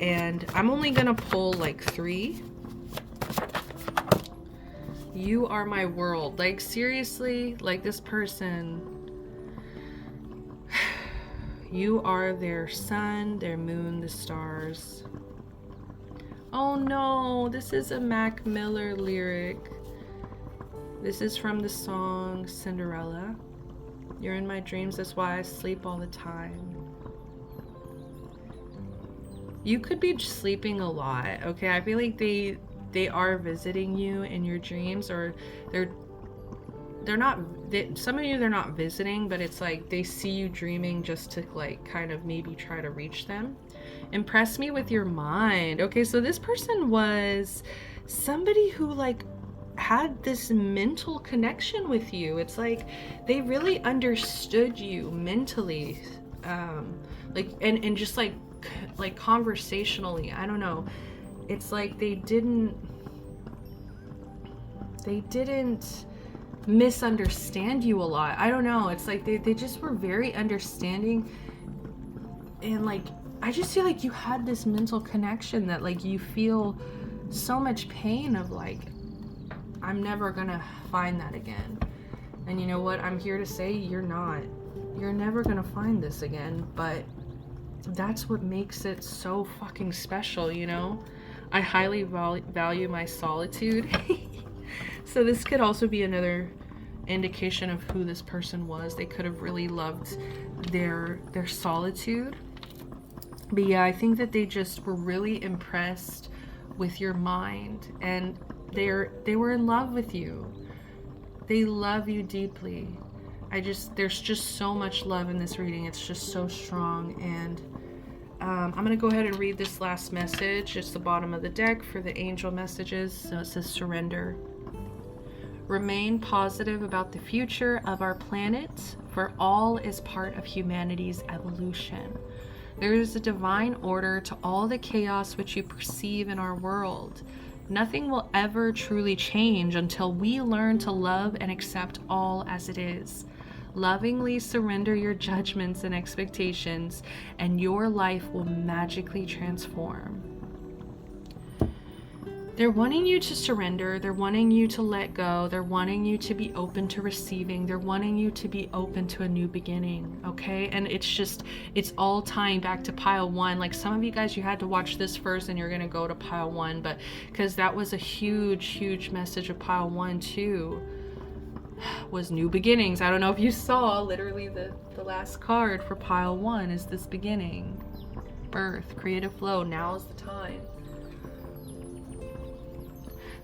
and I'm only gonna pull like 3. You are my world. Like seriously, like this person, you are their sun, their moon, the stars. Oh no, this is a Mac Miller lyric. This is from the song Cinderella. You're in my dreams, that's why I sleep all the time. You could be sleeping a lot, okay? I feel like they are visiting you in your dreams, or they're not, some of you they're not visiting, but it's like they see you dreaming just to like kind of maybe try to reach them. Impress me with your mind. Okay, so this person was somebody who like had this mental connection with you. It's like they really understood you mentally, like and just like conversationally. I don't know. It's like they didn't misunderstand you a lot. I don't know. It's like they just were very understanding. And like, I just feel like you had this mental connection that like you feel so much pain of like, I'm never gonna find that again. And you know what? I'm here to say you're not. You're never gonna find this again, but that's what makes it so fucking special, you know? I highly value my solitude. So this could also be another indication of who this person was. They could have really loved their solitude. But yeah, I think that they just were really impressed with your mind, and they were in love with you. They love you deeply. There's just so much love in this reading. It's just so strong. And I'm going to go ahead and read this last message. It's the bottom of the deck for the angel messages. So it says surrender. Remain positive about the future of our planet, for all is part of humanity's evolution. There is a divine order to all the chaos which you perceive in our world. Nothing will ever truly change until we learn to love and accept all as it is. Lovingly surrender your judgments and expectations, and your life will magically transform. They're wanting you to surrender. They're wanting you to let go. They're wanting you to be open to receiving. They're wanting you to be open to a new beginning, okay? And it's all tying back to pile one. Like some of you guys, you had to watch this first and you're going to go to pile one, but because that was a huge, huge message of pile one too, was new beginnings. I don't know if you saw, literally the last card for pile one is this beginning. Birth, creative flow, now is the time.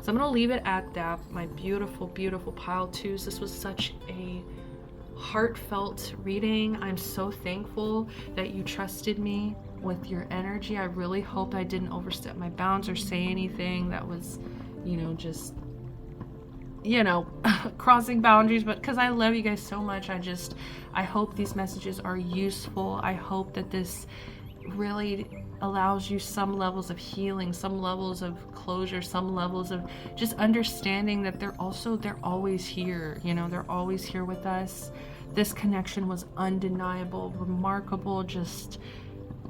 So I'm going to leave it at that, my beautiful, beautiful pile twos. This was such a heartfelt reading. I'm so thankful that you trusted me with your energy. I really hope I didn't overstep my bounds or say anything that was, just, crossing boundaries, but because I love you guys so much, I hope these messages are useful. I hope that this really allows you some levels of healing, some levels of closure, some levels of just understanding that they're always here. They're always here with us. This connection was undeniable, remarkable, just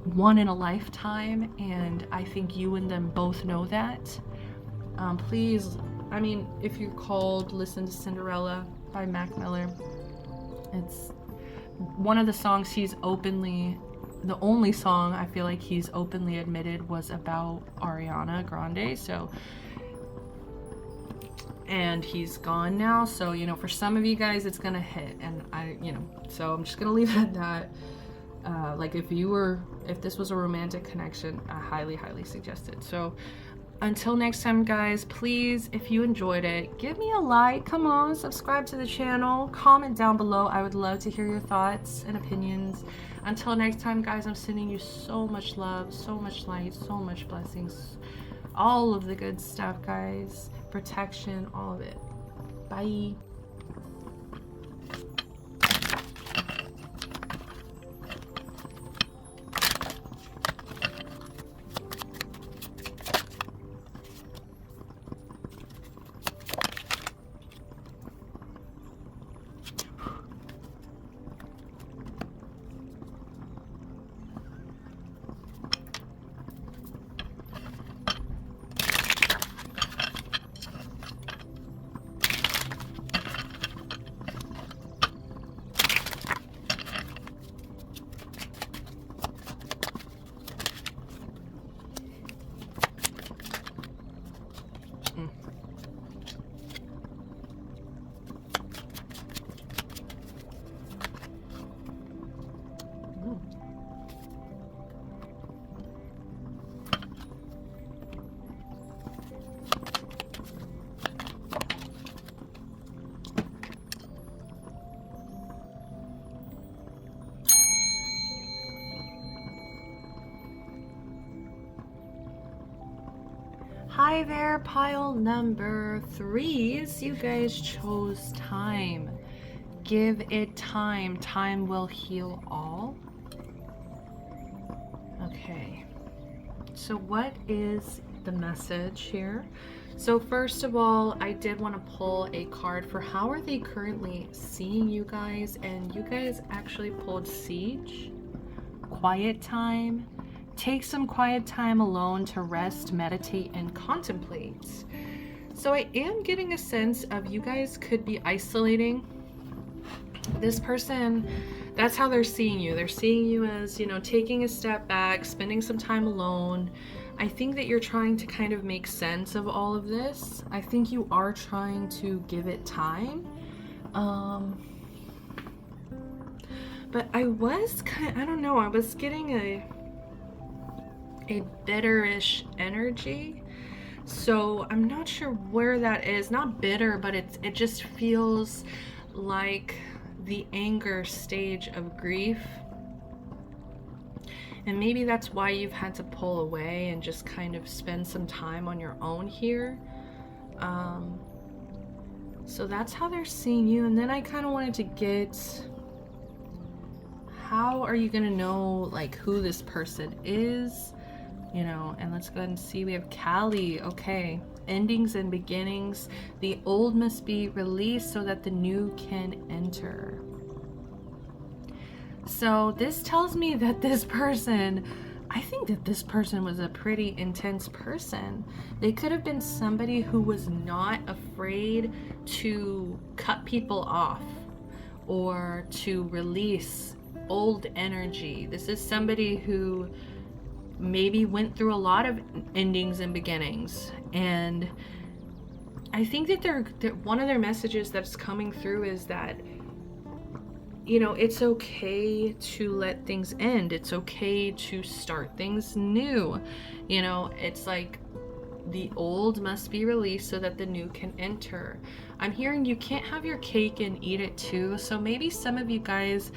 one in a lifetime, and I think you and them both know that. Please, if you're called, listen to Cinderella by Mac Miller. It's one of the songs the only song I feel like he's openly admitted was about Ariana Grande. So, and he's gone now. So, for some of you guys, it's gonna hit, and so I'm just gonna leave it at that. Like if this was a romantic connection, I highly, highly suggest it. So until next time, guys, please, if you enjoyed it, give me a like. Come on, subscribe to the channel, comment down below. I would love to hear your thoughts and opinions. Until next time, guys, I'm sending you so much love, so much light, so much blessings, all of the good stuff, guys. Protection, all of it. Bye. Hi there, pile number 3s. You guys chose time. Give it time. Time will heal all. Okay. So what is the message here? So first of all, I did want to pull a card for how are they currently seeing you guys, and you guys actually pulled Siege, quiet time. Take some quiet time alone to rest, meditate, and contemplate. So I am getting a sense of you guys could be isolating. This person, that's how they're seeing you. They're seeing you as, you know, taking a step back, spending some time alone. I think that you're trying to kind of make sense of all of this. I think you are trying to give it time. But I was I don't know, I was getting a bitterish energy. So I'm not sure where that is. Not bitter, but it just feels like the anger stage of grief. And maybe that's why you've had to pull away and just kind of spend some time on your own here. So that's how they're seeing you. And then I kind of wanted to get, how are you gonna know like who this person is? You know, and let's go ahead and see. We have Callie. Okay, endings and beginnings. The old must be released so that the new can enter. So this tells me that this person, I think that this person was a pretty intense person. They could have been somebody who was not afraid to cut people off or to release old energy. This is somebody who maybe went through a lot of endings and beginnings, and I think that they're one of their messages that's coming through is that, you know, it's okay to let things end. It's okay to start things new. You know, it's like the old must be released so that the new can enter. I'm hearing you can't have your cake and eat it too. So maybe some of you guys,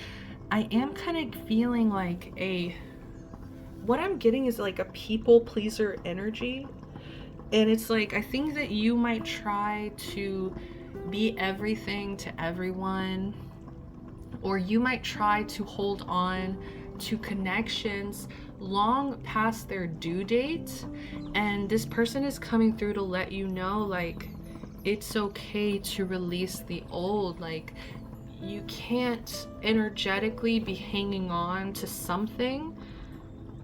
I am kind of feeling like what I'm getting is like a people pleaser energy. And it's like, I think that you might try to be everything to everyone, or you might try to hold on to connections long past their due date. And this person is coming through to let you know, like, it's okay to release the old. Like, you can't energetically be hanging on to something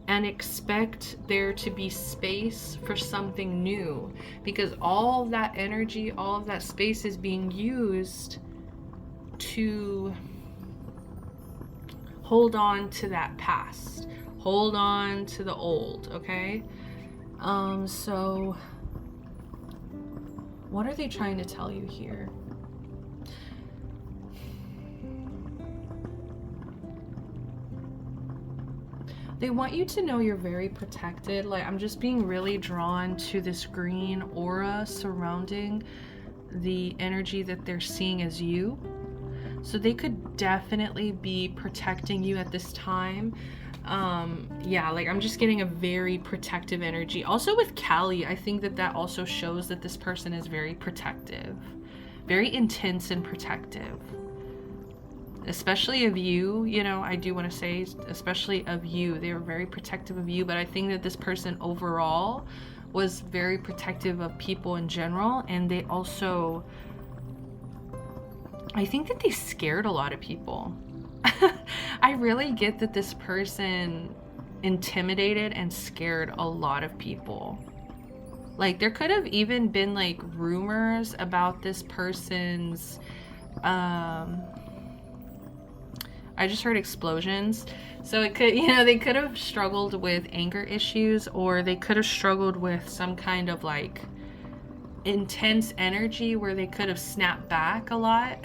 and expect there to be space for something new, because all of that energy, all of that space is being used to hold on to that past, hold on to the old. Okay, so what are they trying to tell you here? They want you to know you're very protected. Like, I'm just being really drawn to this green aura surrounding the energy that they're seeing as you. So they could definitely be protecting you at this time. Yeah, like I'm just getting a very protective energy. Also with Callie, I think that also shows that this person is very protective, very intense and protective. Especially of you, you know, I do want to say, especially of you. They were very protective of you, but I think that this person overall was very protective of people in general. And they also, I think that they scared a lot of people. I really get that this person intimidated and scared a lot of people. Like, there could have even been like rumors about this person's, I just heard explosions. So it could, you know, they could have struggled with anger issues, or they could have struggled with some kind of like intense energy where they could have snapped back a lot.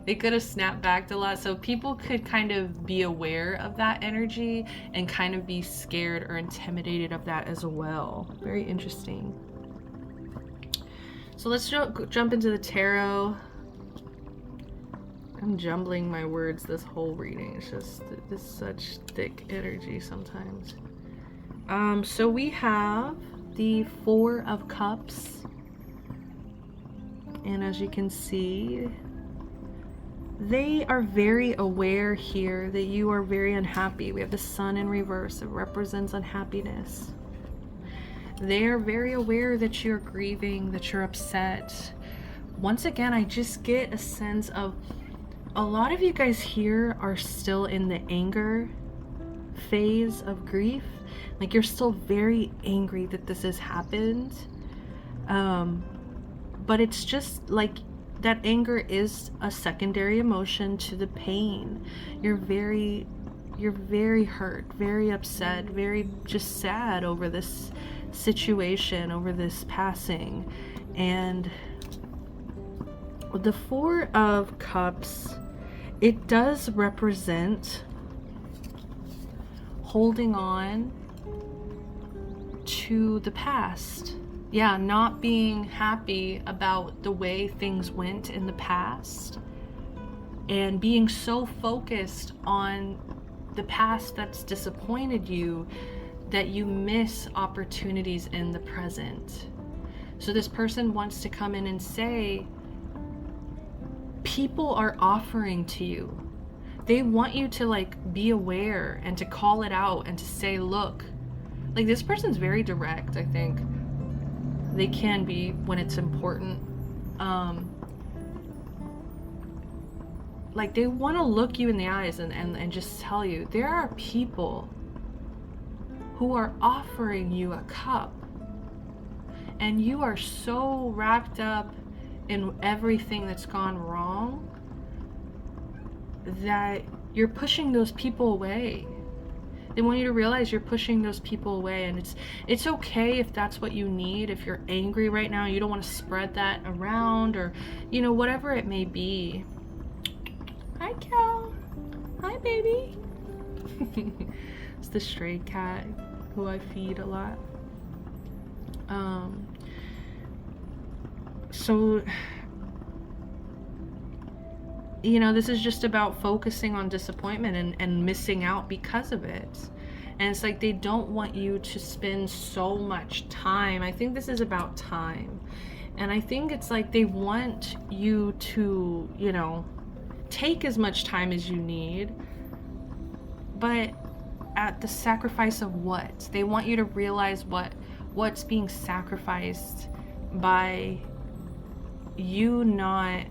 They could have snapped back a lot. So people could kind of be aware of that energy and kind of be scared or intimidated of that as well. Very interesting. So let's jump into the tarot. I'm jumbling my words this whole reading. It's just this such thick energy sometimes. So we have the Four of Cups, and as you can see, they are very aware here that you are very unhappy. We have the Sun in reverse. It represents unhappiness. They're very aware that you're grieving, that you're upset. Once again, I just get a sense of a lot of you guys here are still in the anger phase of grief. Like, you're still very angry that this has happened. But it's just like that anger is a secondary emotion to the pain. You're very hurt, very upset, very just sad over this situation, over this passing. And the Four of Cups, it does represent holding on to the past. Yeah, not being happy about the way things went in the past and being so focused on the past that's disappointed you that you miss opportunities in the present. So this person wants to come in and say, people are offering to you. They want you to like be aware and to call it out and to say, look, like this person's very direct, I think. They can be when it's important. Like they want to look you in the eyes and just tell you, there are people who are offering you a cup and you are so wrapped up in everything that's gone wrong that you're pushing those people away. They want you to realize you're pushing those people away, and it's okay if that's what you need. If you're angry right now, you don't want to spread that around, or you know, whatever it may be. Hi, Cal. Hi, baby. It's the stray cat who I feed a lot. So, you know, this is just about focusing on disappointment and missing out because of it. And it's like they don't want you to spend so much time. I think this is about time. And I think it's like they want you to, you know, take as much time as you need, but at the sacrifice of what? They want you to realize what's being sacrificed by you not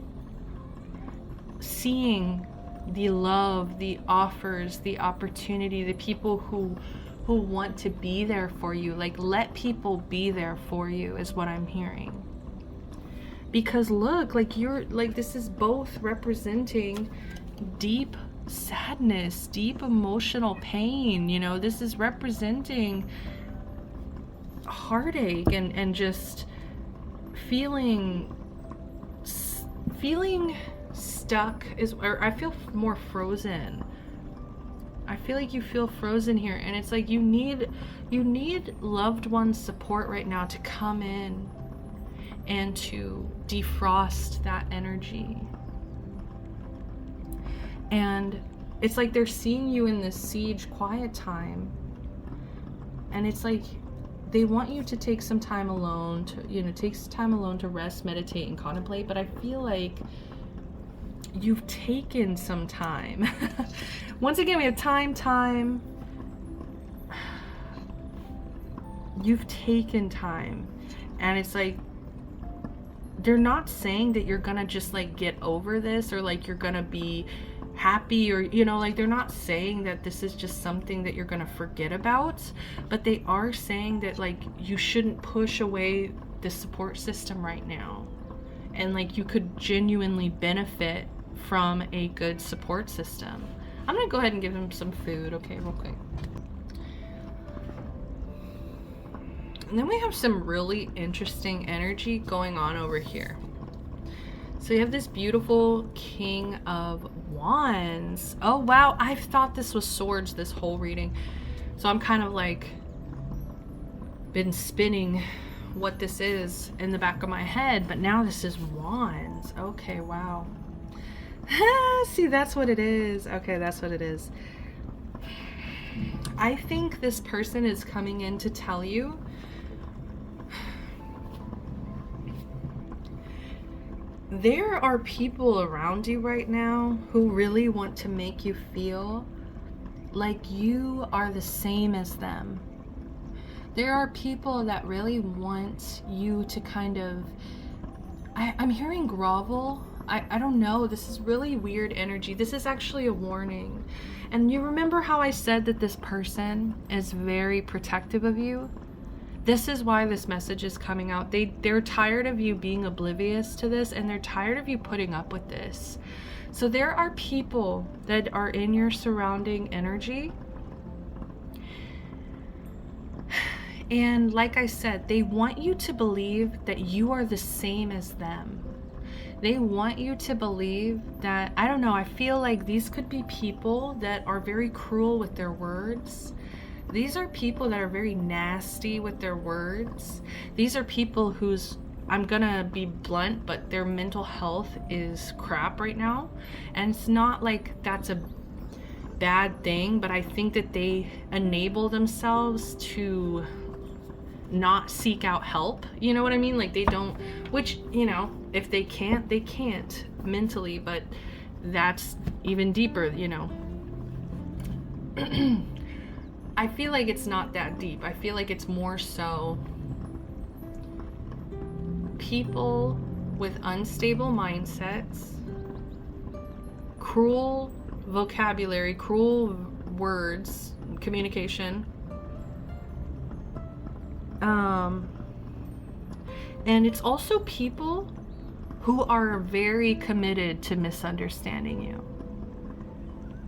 seeing the love, the offers, the opportunity, the people who want to be there for you. Like, let people be there for you is what I'm hearing. Because look, like you're like, this is both representing deep sadness, deep emotional pain. You know, this is representing heartache and just feeling stuck or I feel more frozen. I feel like you feel frozen here, and it's like you need loved ones' support right now to come in and to defrost that energy. And it's like they're seeing you in this siege quiet time, and it's like they want you to take some time alone to, you know, take some time alone to rest, meditate, and contemplate. But I feel like you've taken some time. Once again, we have time. You've taken time. And it's like, they're not saying that you're gonna just like get over this, or like you're gonna be happy, or you know, like they're not saying that this is just something that you're gonna forget about, but they are saying that like you shouldn't push away the support system right now, and like you could genuinely benefit from a good support system. I'm gonna go ahead and give him some food, okay, real quick. And then we have some really interesting energy going on over here. So you have this beautiful King of Wands. Oh wow, I've thought this was swords this whole reading. So I'm kind of like been spinning what this is in the back of my head, but now this is wands. Okay, wow. See, that's what it is. Okay, that's what it is. I think this person is coming in to tell you there are people around you right now who really want to make you feel like you are the same as them. There are people that really want you to kind of, I'm hearing grovel. I don't know. This is really weird energy. This is actually a warning. And you remember how I said that this person is very protective of you? This is why this message is coming out. They're tired of you being oblivious to this, and they're tired of you putting up with this. So there are people that are in your surrounding energy. And like I said, they want you to believe that you are the same as them. They want you to believe that, I don't know, I feel like these could be people that are very cruel with their words. These are people that are very nasty with their words. These are people whose, I'm gonna be blunt, but their mental health is crap right now. And it's not like that's a bad thing, but I think that they enable themselves to not seek out help. You know what I mean? Like they don't, which, you know, if they can't, they can't mentally, but that's even deeper, you know. I feel like it's not that deep. I feel like it's more so people with unstable mindsets, cruel vocabulary, cruel words, communication. And it's also people who are very committed to misunderstanding you.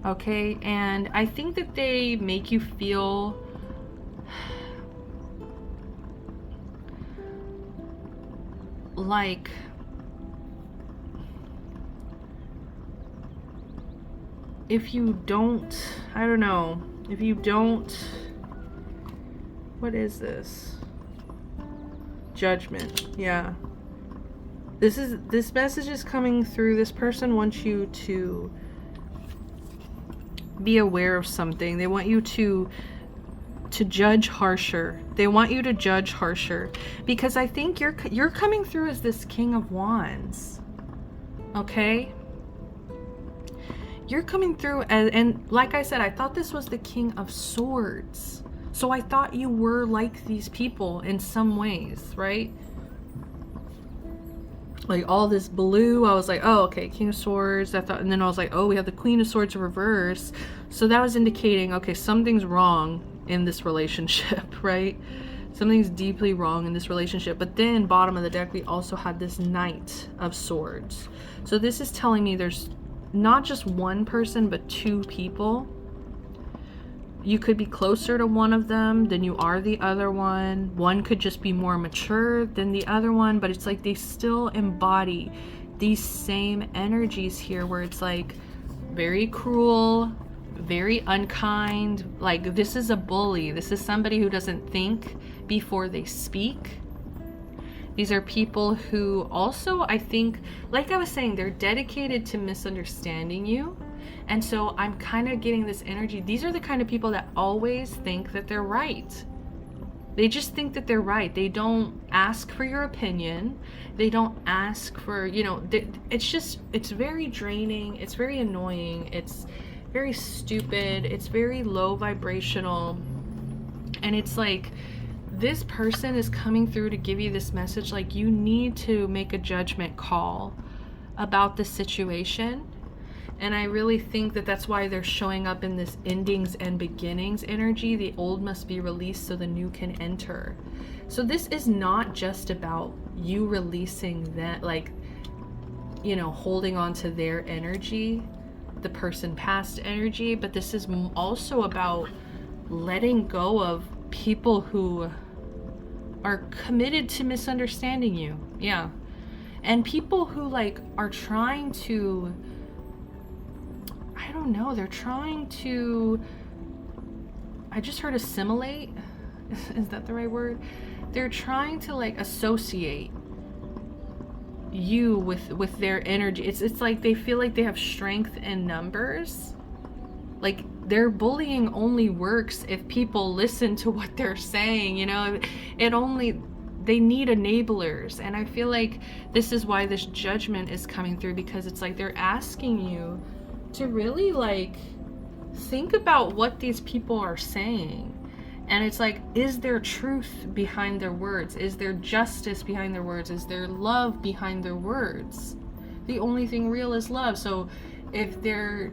Okay, and I think that they make you feel like if you don't, I don't know, if you don't, what is this? Judgment, yeah. This message is coming through. This person wants you to be aware of something. They want you to judge harsher. They want you to judge harsher because I think you're coming through as this King of Wands. Okay? You're coming through and like I said, I thought this was the King of Swords. So I thought you were like these people in some ways, right? Like all this blue, I was like, oh, okay, King of Swords. I thought, and then I was like, oh, we have the Queen of Swords reverse. So that was indicating, okay, something's wrong in this relationship, right? Something's deeply wrong in this relationship. But then bottom of the deck, we also had this Knight of Swords. So this is telling me there's not just one person, but two people. You could be closer to one of them than you are the other one. One could just be more mature than the other one, but it's like they still embody these same energies here where it's like very cruel, very unkind. Like this is a bully. This is somebody who doesn't think before they speak. These are people who also, I think, like I was saying, they're dedicated to misunderstanding you. And so I'm kind of getting this energy. These are the kind of people that always think that they're right. They just think that they're right. They don't ask for your opinion. They don't ask for, you know, it's very draining. It's very annoying. It's very stupid. It's very low vibrational. And it's like, this person is coming through to give you this message, like you need to make a judgment call about the situation. And I really think that that's why they're showing up in this endings and beginnings energy. The old must be released so the new can enter. So this is not just about you releasing that, like, you know, holding on to their energy, the person past energy, but this is also about letting go of people who are committed to misunderstanding you. Yeah. And people who like are trying to, I don't know, they're trying to, I just heard assimilate. Is that the right word? They're trying to like associate you with their energy. It's like they feel like they have strength in numbers. Like their bullying only works if people listen to what they're saying, you know. They need enablers. And I feel like this is why this judgment is coming through, because it's like they're asking you to really like think about what these people are saying. And it's like, is there truth behind their words? Is there justice behind their words? Is there love behind their words? The only thing real is love. So if they're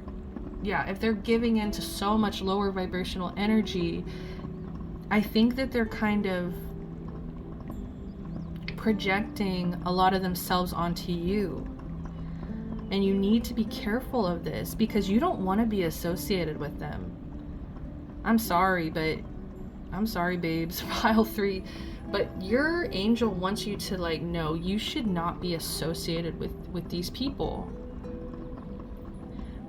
giving into so much lower vibrational energy, I think that they're kind of projecting a lot of themselves onto you. And you need to be careful of this, because you don't want to be associated with them. I'm sorry, babes, pile 3. But your angel wants you to like know you should not be associated with these people.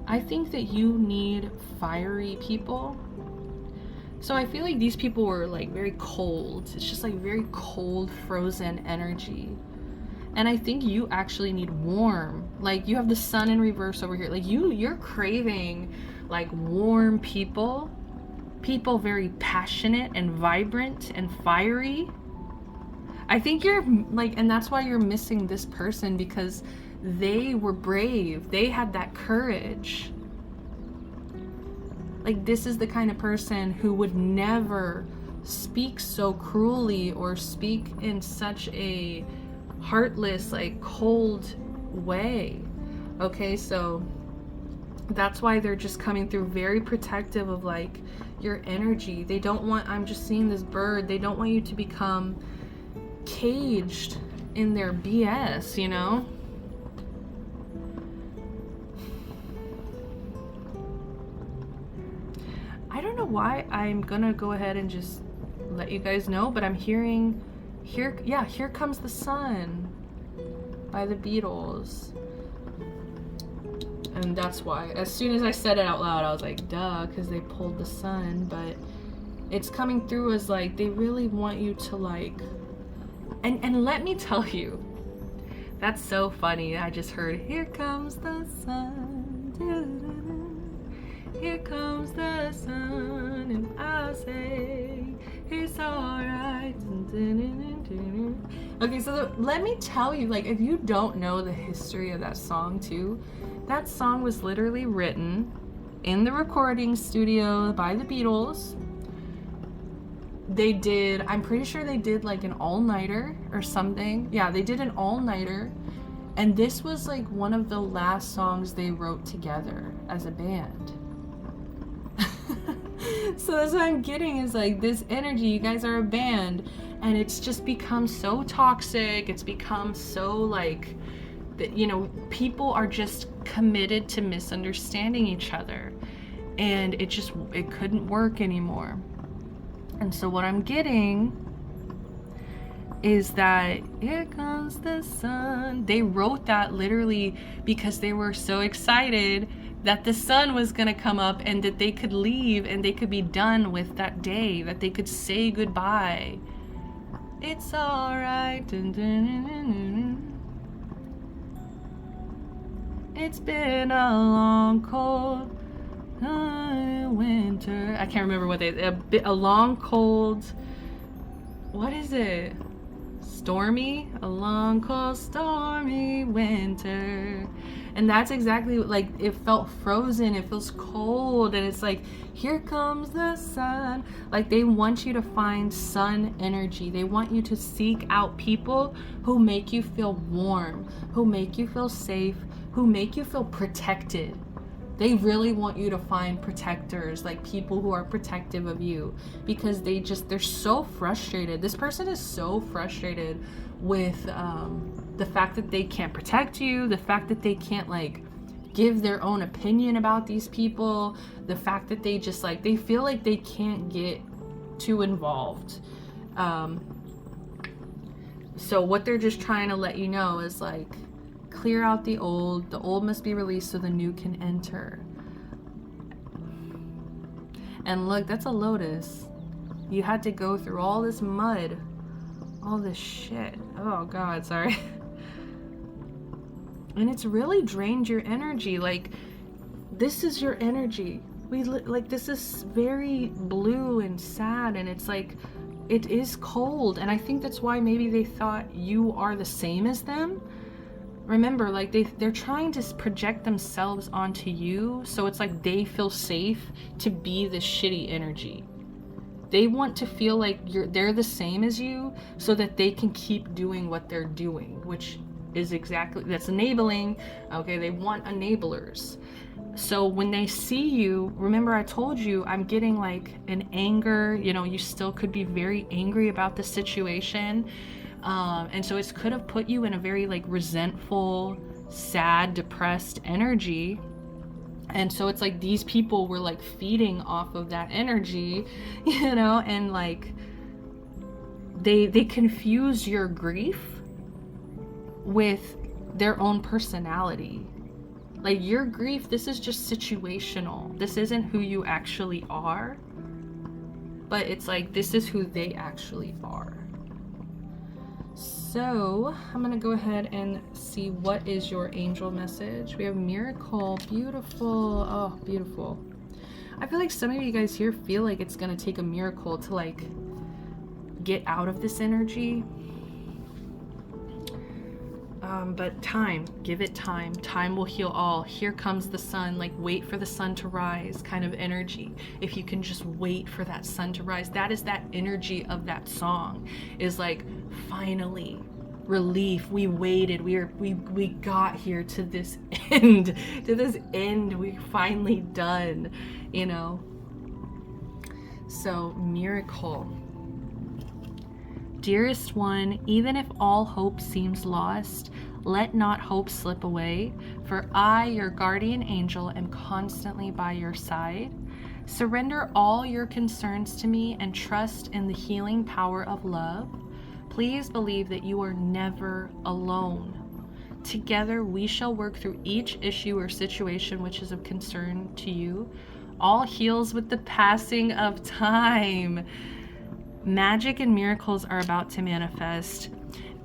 I think that you need fiery people. So I feel like these people were like very cold. It's just like very cold, frozen energy. And I think you actually need warm. Like you have the sun in reverse over here. Like you're craving like warm people. People very passionate and vibrant and fiery. I think you're like, and that's why you're missing this person, because they were brave. They had that courage. Like this is the kind of person who would never speak so cruelly or speak in such a heartless, like cold way. Okay, so that's why they're just coming through very protective of like your energy. They don't want, I'm just seeing this bird, they don't want you to become caged in their BS, you know? I don't know why I'm gonna go ahead and just let you guys know, but I'm hearing Here Comes the Sun by the Beatles. And that's why, as soon as I said it out loud, I was like, duh, because they pulled the sun. But it's coming through as like, they really want you to like, and let me tell you, that's so funny. I just heard, here comes the sun, here comes the sun, and I say, it's alright. Okay, so let me tell you, like, if you don't know the history of that song too, that song was literally written in the recording studio by the Beatles. They did, I'm pretty sure they did like an all-nighter or something. Yeah, they did an all-nighter. And this was like one of the last songs they wrote together as a band. So that's what I'm getting, is like this energy. You guys are a band, and it's just become so toxic. It's become so like, you know, people are just committed to misunderstanding each other, and it couldn't work anymore. And so what I'm getting is that here comes the sun. They wrote that literally because they were so excited that the sun was gonna come up and that they could leave and they could be done with that day, that they could say goodbye. It's alright. It's been a long, cold winter. I can't remember what a long, cold, what is it? Stormy? A long, cold, stormy winter. And that's exactly, like, it felt frozen, it feels cold, and it's like, here comes the sun. Like, they want you to find sun energy. They want you to seek out people who make you feel warm, who make you feel safe, who make you feel protected. They really want you to find protectors, like people who are protective of you, because they're so frustrated. This person is so frustrated with the fact that they can't protect you, the fact that they can't like give their own opinion about these people, the fact that they just like, they feel like they can't get too involved. So what they're just trying to let you know is like, clear out the old must be released so the new can enter. And look, that's a lotus. You had to go through all this mud, all this shit. Oh God, sorry. And it's really drained your energy. Like, this is your energy. Like, this is very blue and sad, and it's like, it is cold. And I think that's why maybe they thought you are the same as them. Remember, like, they're trying to project themselves onto you, so it's like they feel safe to be this shitty energy. They want to feel like they're the same as you so that they can keep doing what they're doing, which is exactly, that's enabling. Okay, they want enablers. So when they see you, remember I told you, I'm getting like an anger, you know, you still could be very angry about the situation. And so it could have put you in a very like resentful, sad, depressed energy. And so it's like these people were like feeding off of that energy, you know, and like they confuse your grief with their own personality. Like your grief, this is just situational. This isn't who you actually are, but it's like this is who they actually are. So I'm gonna go ahead and see what is your angel message. We have miracle, beautiful, oh, beautiful. I feel like some of you guys here feel like it's gonna take a miracle to like get out of this energy. But time, give it time. Time will heal all. Here comes the sun, like wait for the sun to rise kind of energy. If you can just wait for that sun to rise, that is that energy of that song, is like finally relief. We waited, we got here to this end, we're finally done, you know. So miracle. Dearest one, even if all hope seems lost, let not hope slip away, for I, your guardian angel, am constantly by your side. Surrender all your concerns to me and trust in the healing power of love. Please believe that you are never alone. Together we shall work through each issue or situation which is of concern to you. All heals with the passing of time. Magic and miracles are about to manifest.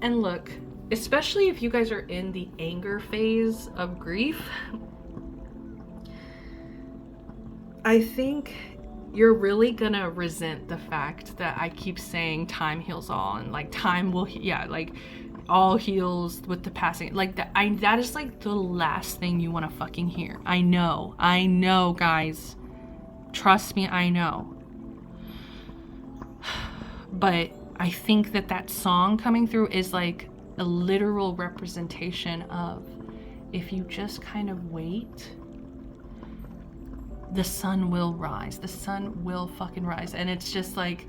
And look, especially if you guys are in the anger phase of grief, I think you're really gonna resent the fact that I keep saying time heals all, and like time will, like all heals with the passing, like that is like the last thing you want to fucking hear. I know guys, trust me, I know. But I think that song coming through is like a literal representation of, if you just kind of wait, the sun will rise. The sun will fucking rise. And it's just like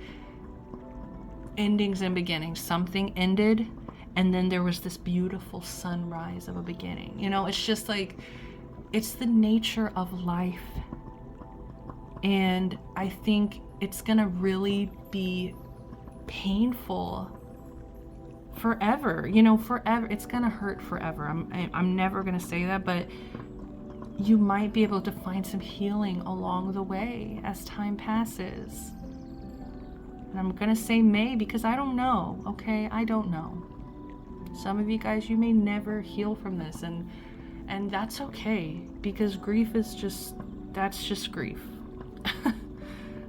endings and beginnings. Something ended, and then there was this beautiful sunrise of a beginning. You know, it's just like, it's the nature of life. And I think it's gonna really be painful forever, you know, forever. It's gonna hurt forever. I'm never gonna say that, but you might be able to find some healing along the way as time passes. And I'm gonna say may, because I don't know, okay? I don't know. Some of you guys, you may never heal from this, and that's okay, because grief is just, that's just grief.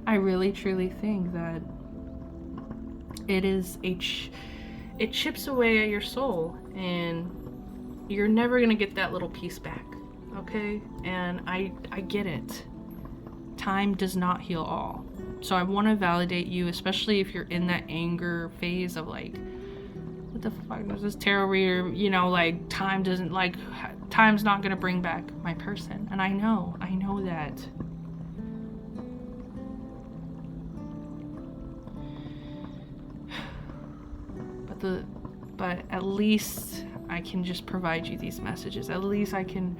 I really truly think that it is it chips away at your soul, and you're never gonna get that little piece back, okay? And I get it. Time does not heal all. So I want to validate you, especially if you're in that anger phase of like, what the fuck is this tarot reader, you know, like time's not gonna bring back my person. And I know that. But at least I can just provide you these messages. At least I can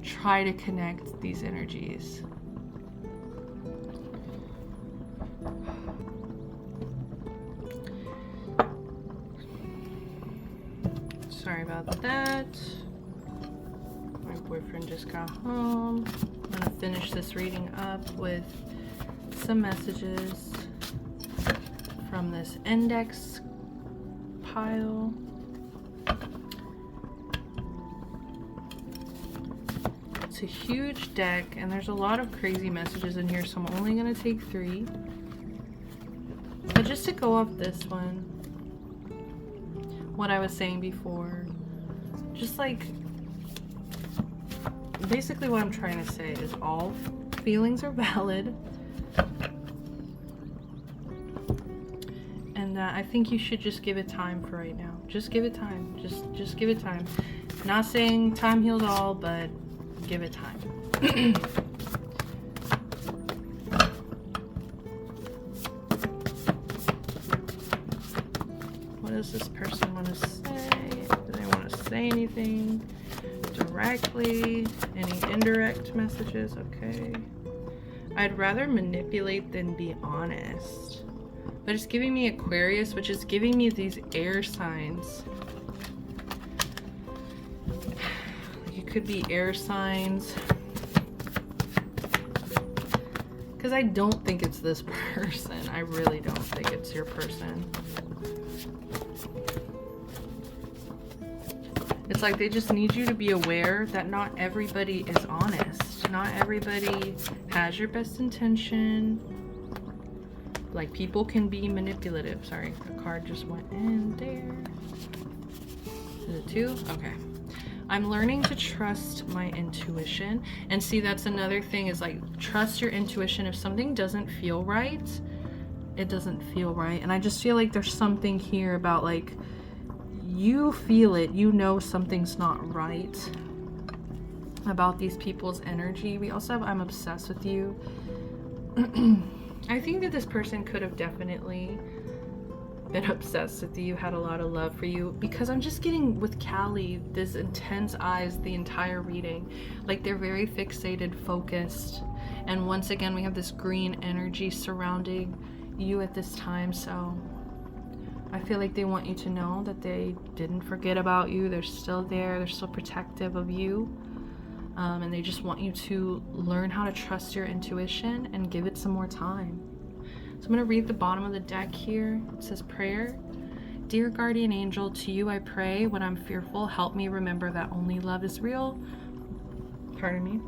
try to connect these energies. Sorry about that. My boyfriend just got home. I'm gonna finish this reading up with some messages from this index pile. It's a huge deck, and there's a lot of crazy messages in here, so I'm only gonna take 3. But just to go off this one, what I was saying before, just like, basically what I'm trying to say is all feelings are valid. and that I think you should just give it time for right now. Just give it time. Just give it time. Not saying time heals all, but give it time. What does this person want to say? Do they want to say anything directly? Any indirect messages? Okay. I'd rather manipulate than be honest. But it's giving me Aquarius, which is giving me these air signs. It could be air signs. Because I don't think it's this person. I really don't think it's your person. It's like they just need you to be aware that not everybody is honest. Not everybody has your best intention. Like, people can be manipulative. Sorry, a card just went in there. Is it 2? Okay. I'm learning to trust my intuition. And see, that's another thing, is like, trust your intuition. If something doesn't feel right, it doesn't feel right. And I just feel like there's something here about, like, you feel it, you know something's not right about these people's energy. We also have I'm obsessed with you. I think that this person could have definitely been obsessed with you, had a lot of love for you, because I'm just getting with Callie this intense eyes the entire reading. Like, they're very fixated, focused, and once again we have this green energy surrounding you at this time. So I feel like they want you to know that they didn't forget about you. They're still there. They're still protective of you. And they just want you to learn how to trust your intuition and give it some more time. So I'm going to read the bottom of the deck here. It says, prayer. Dear guardian angel, to you I pray. When I'm fearful, help me remember that only love is real. Pardon me.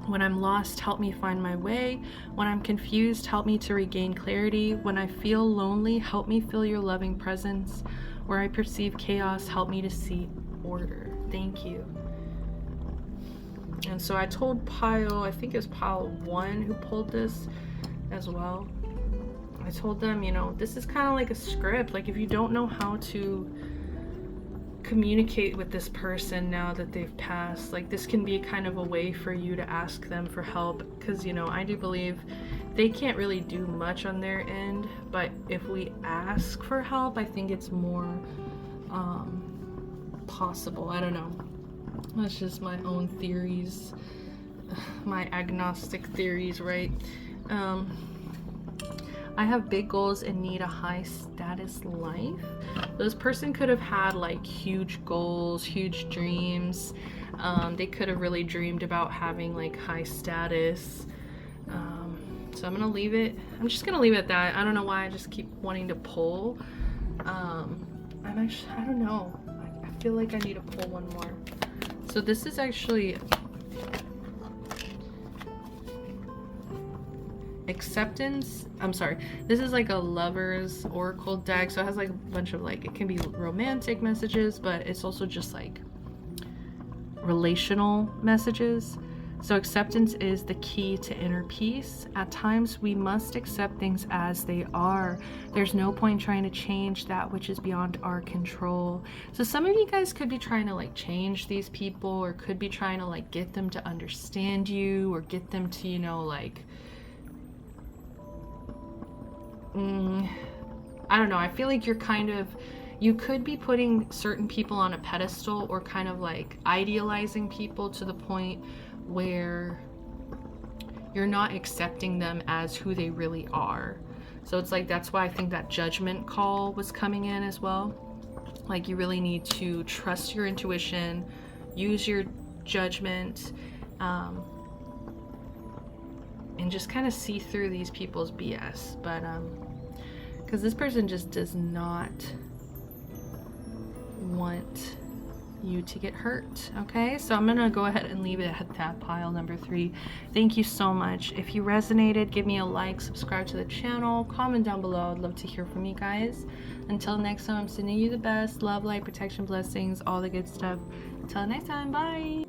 When I'm lost, help me find my way. When I'm confused, help me to regain clarity. When I feel lonely, help me feel your loving presence. Where I perceive chaos, help me to see order. Thank you. And so I told Pile, I think it was Pile 1 who pulled this as well. I told them, you know, this is kind of like a script. Like, if you don't know how to communicate with this person now that they've passed, like, this can be kind of a way for you to ask them for help, because, you know, I do believe they can't really do much on their end, but if we ask for help, I think it's more possible. I don't know, that's just my own theories, my agnostic theories, right? I have big goals and need a high status life. This person could have had like huge goals, huge dreams. They could have really dreamed about having like high status. So I'm gonna leave it. I'm just gonna leave it at that. I don't know why I just keep wanting to pull. I don't know. I feel like I need to pull one more. So this is actually acceptance. I'm sorry, this is like a lover's oracle deck, so it has like a bunch of, like, it can be romantic messages, but it's also just like relational messages. So acceptance is the key to inner peace. At times we must accept things as they are. There's no point trying to change that which is beyond our control. So some of you guys could be trying to like change these people, or could be trying to like get them to understand you, or get them to, you know, like, I don't know. I feel like you could be putting certain people on a pedestal, or kind of like idealizing people to the point where you're not accepting them as who they really are. So it's like, that's why I think that judgment call was coming in as well. Like, you really need to trust your intuition, use your judgment, and just kind of see through these people's BS. But because this person just does not want you to get hurt. Okay, so I'm gonna go ahead and leave it at that, pile number 3. Thank you so much. If you resonated, give me a like, subscribe to the channel, comment down below. I'd love to hear from you guys. Until next time, I'm sending you the best love, light, protection, blessings, all the good stuff. Until next time, bye.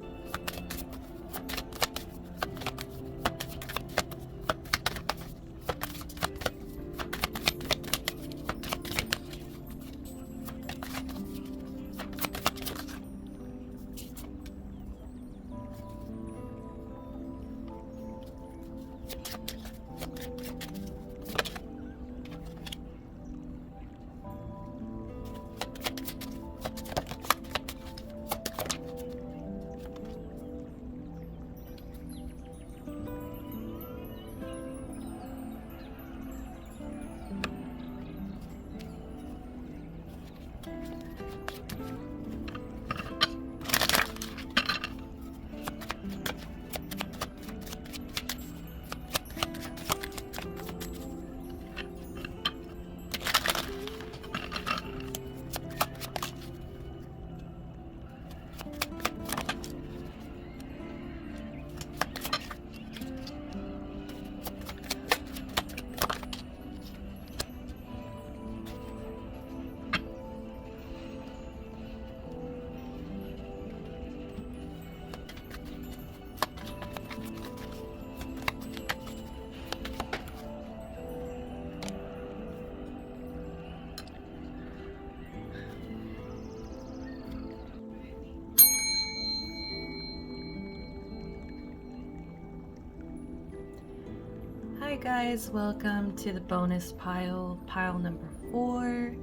Alright guys, welcome to the bonus pile, pile number 4.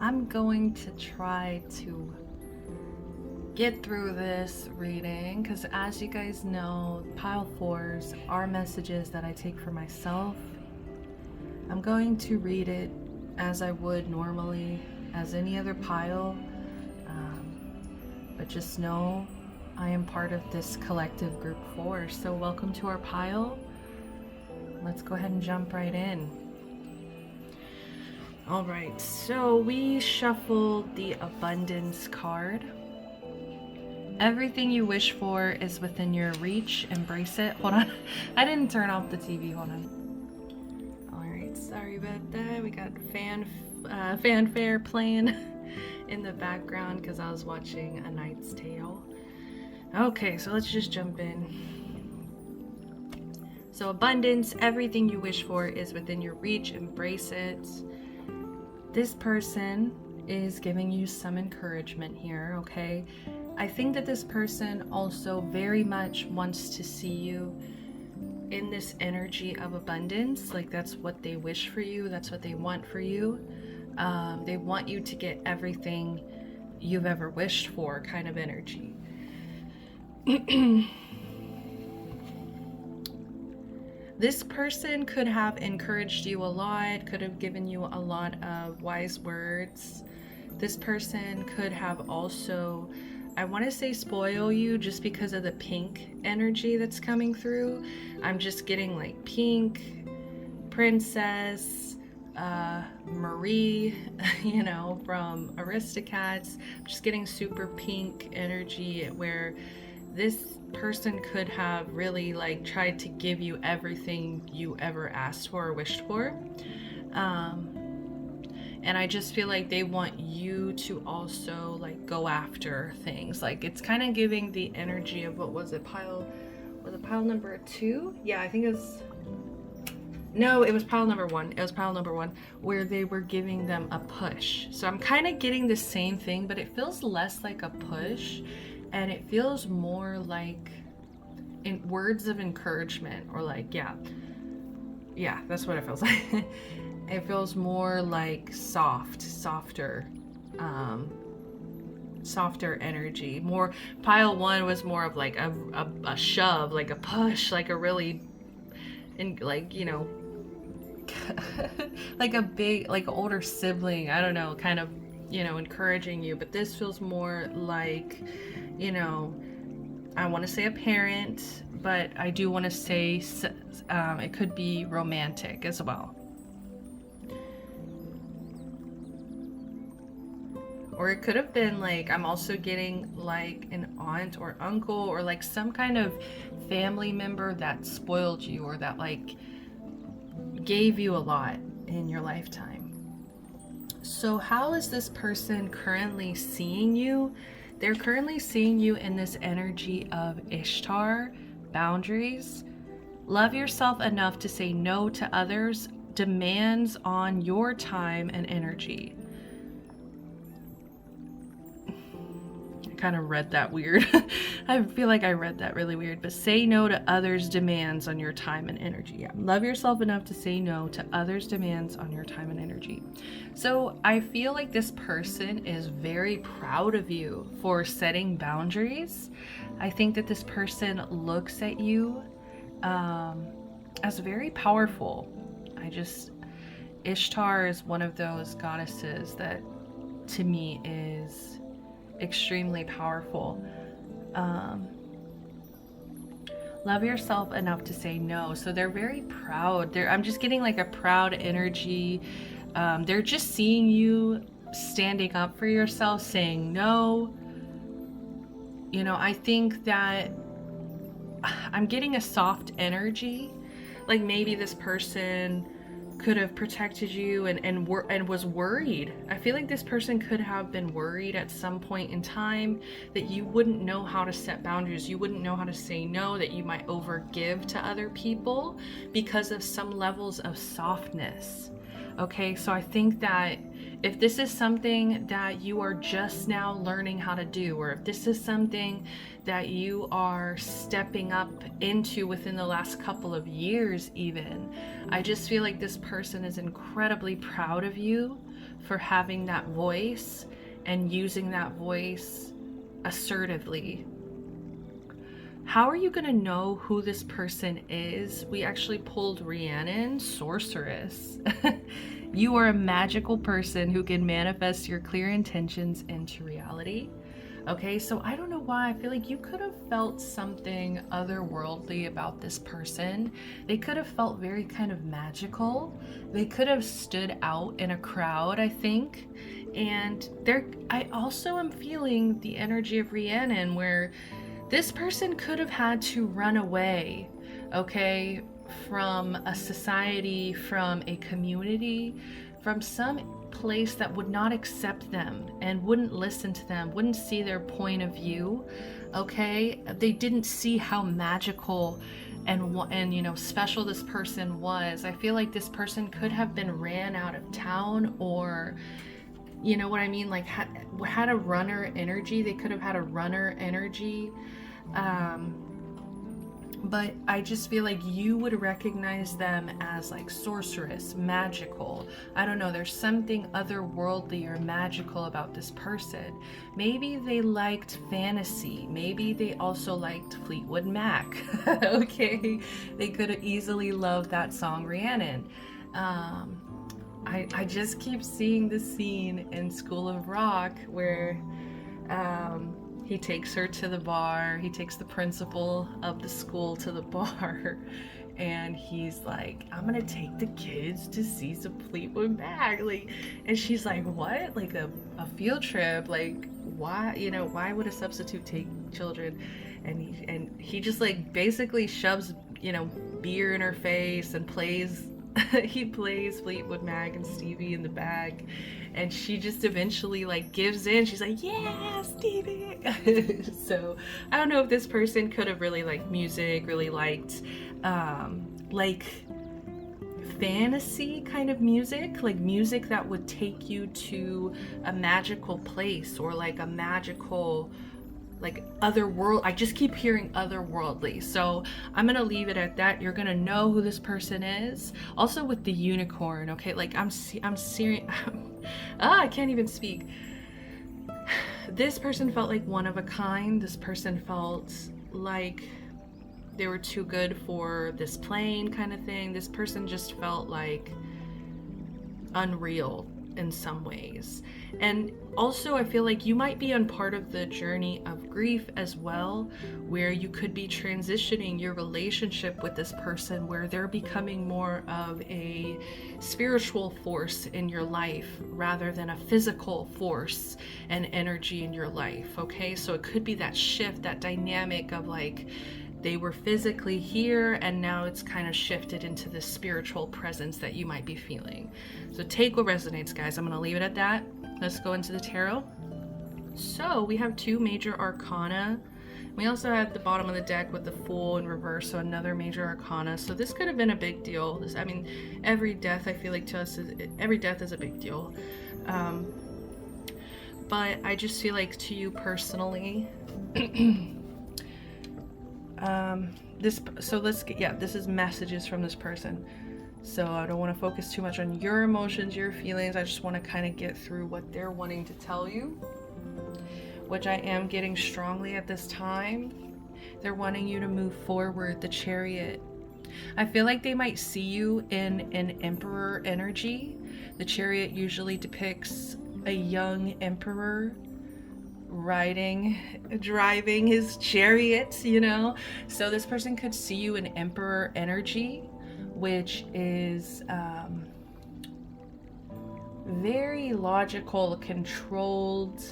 I'm going to try to get through this reading because, as you guys know, pile 4s are messages that I take for myself. I'm going to read it as I would normally as any other pile, but just know I am part of this collective group 4. So welcome to our pile. Let's go ahead and jump right in. All right, so we shuffled the abundance card. Everything you wish for is within your reach. Embrace it. Hold on. I didn't turn off the TV. Hold on. All right, sorry about that. We got fanfare playing in the background because I was watching A Knight's Tale. Okay, so let's just jump in. So abundance, everything you wish for is within your reach. Embrace it. This person is giving you some encouragement here, okay? I think that this person also very much wants to see you in this energy of abundance. Like, that's what they wish for you. That's what they want for you. They want you to get everything you've ever wished for, kind of energy. This person could have encouraged you a lot, could have given you a lot of wise words. This person could have also, I want to say, spoil you just because of the pink energy that's coming through. I'm just getting like pink, princess, Marie, you know, from Aristocats. I'm just getting super pink energy where this person could have really like tried to give you everything you ever asked for or wished for. And I just feel like they want you to also like go after things. Like, it's kind of giving the energy of, what was it, pile number 2? Yeah, I think it was pile number 1. It was pile number 1 where they were giving them a push. So I'm kind of getting the same thing, but it feels less like a push and it feels more like in words of encouragement, or like, yeah, that's what it feels like. It feels more like softer energy. More, pile 1 was more of like a shove, like a push, like a really, and like, you know, like a big, like older sibling, I don't know, kind of, you know, encouraging you. But this feels more like, you know, I want to say a parent, but I do want to say it could be romantic as well. Or it could have been like, I'm also getting like an aunt or uncle, or like some kind of family member that spoiled you, or that like gave you a lot in your lifetime. So how is this person currently seeing you? They're currently seeing you in this energy of Ishtar, boundaries. Love yourself enough to say no to others' demands on your time and energy. I kind of read that weird. I feel like I read that really weird. But say no to others' demands on your time and energy. Yeah. Love yourself enough to say no to others' demands on your time and energy. So I feel like this person is very proud of you for setting boundaries. I think that this person looks at you as very powerful. Ishtar is one of those goddesses that to me is extremely powerful. Love yourself enough to say no. So they're very proud. I'm just getting like a proud energy. They're just seeing you standing up for yourself, saying no. You know, I think that I'm getting a soft energy. Like, maybe this person could have protected you and was worried. I feel like this person could have been worried at some point in time that you wouldn't know how to set boundaries, you wouldn't know how to say no, that you might overgive to other people because of some levels of softness. Okay, so I think that if this is something that you are just now learning how to do, or if this is something that you are stepping up into within the last couple of years even, I just feel like this person is incredibly proud of you for having that voice and using that voice assertively. How are you going to know who this person is? We actually pulled Rhiannon, Sorceress. You are a magical person who can manifest your clear intentions into reality. Okay, so I don't know why. I feel like you could have felt something otherworldly about this person. They could have felt very kind of magical. They could have stood out in a crowd, I think. And I also am feeling the energy of Rhiannon where this person could have had to run away, okay, from a society, from a community, from some place that would not accept them and wouldn't listen to them, wouldn't see their point of view, okay? They didn't see how magical and you know, special this person was. I feel like this person could have been ran out of town, or you know what I mean, like had a runner energy. They could have had a runner energy. But I just feel like you would recognize them as like sorceress, magical. I don't know, there's something otherworldly or magical about this person. Maybe they liked fantasy. Maybe they also liked Fleetwood Mac. Okay, they could have easily loved that song Rhiannon. I just keep seeing the scene in School of Rock where he takes her to the bar. He takes the principal of the school to the bar, and he's like, "I'm gonna take the kids to see some Fleetwood Mac." Like, and she's like, "What? Like a field trip? Like, why? You know, why would a substitute take children?" And he just like basically shoves, you know, beer in her face and plays. He plays Fleetwood Mac and Stevie in the bag, and she just eventually like gives in. She's like, "Yeah, Stevie." So I don't know if this person could have really liked music, really liked like fantasy kind of music, like music that would take you to a magical place, or like a magical like otherworld. I just keep hearing otherworldly, so I'm gonna leave it at that. You're gonna know who this person is. Also with the unicorn, okay, like I'm serious. I can't even speak. This person felt like one of a kind. This person felt like they were too good for this plane kind of thing. This person just felt like unreal in some ways. And also I feel like you might be on part of the journey of grief as well, where you could be transitioning your relationship with this person, where they're becoming more of a spiritual force in your life rather than a physical force and energy in your life. Okay, so it could be that shift, that dynamic of like they were physically here and now it's kind of shifted into this spiritual presence that you might be feeling. So take what resonates, guys. I'm going to leave it at that. Let's go into the tarot. So we have two major arcana. We also had the bottom of the deck with the Fool in reverse, so another major arcana. So this could have been a big deal. I mean, every death, I feel like to us, every death is a big deal. But I just feel like to you personally, this is messages from this person. So I don't want to focus too much on your emotions, your feelings. I just want to kind of get through what they're wanting to tell you, which I am getting strongly at this time. They're wanting you to move forward, the Chariot. I feel like they might see you in an emperor energy. The Chariot usually depicts a young emperor driving his chariot, you know? So this person could see you in emperor energy, which is very logical, controlled,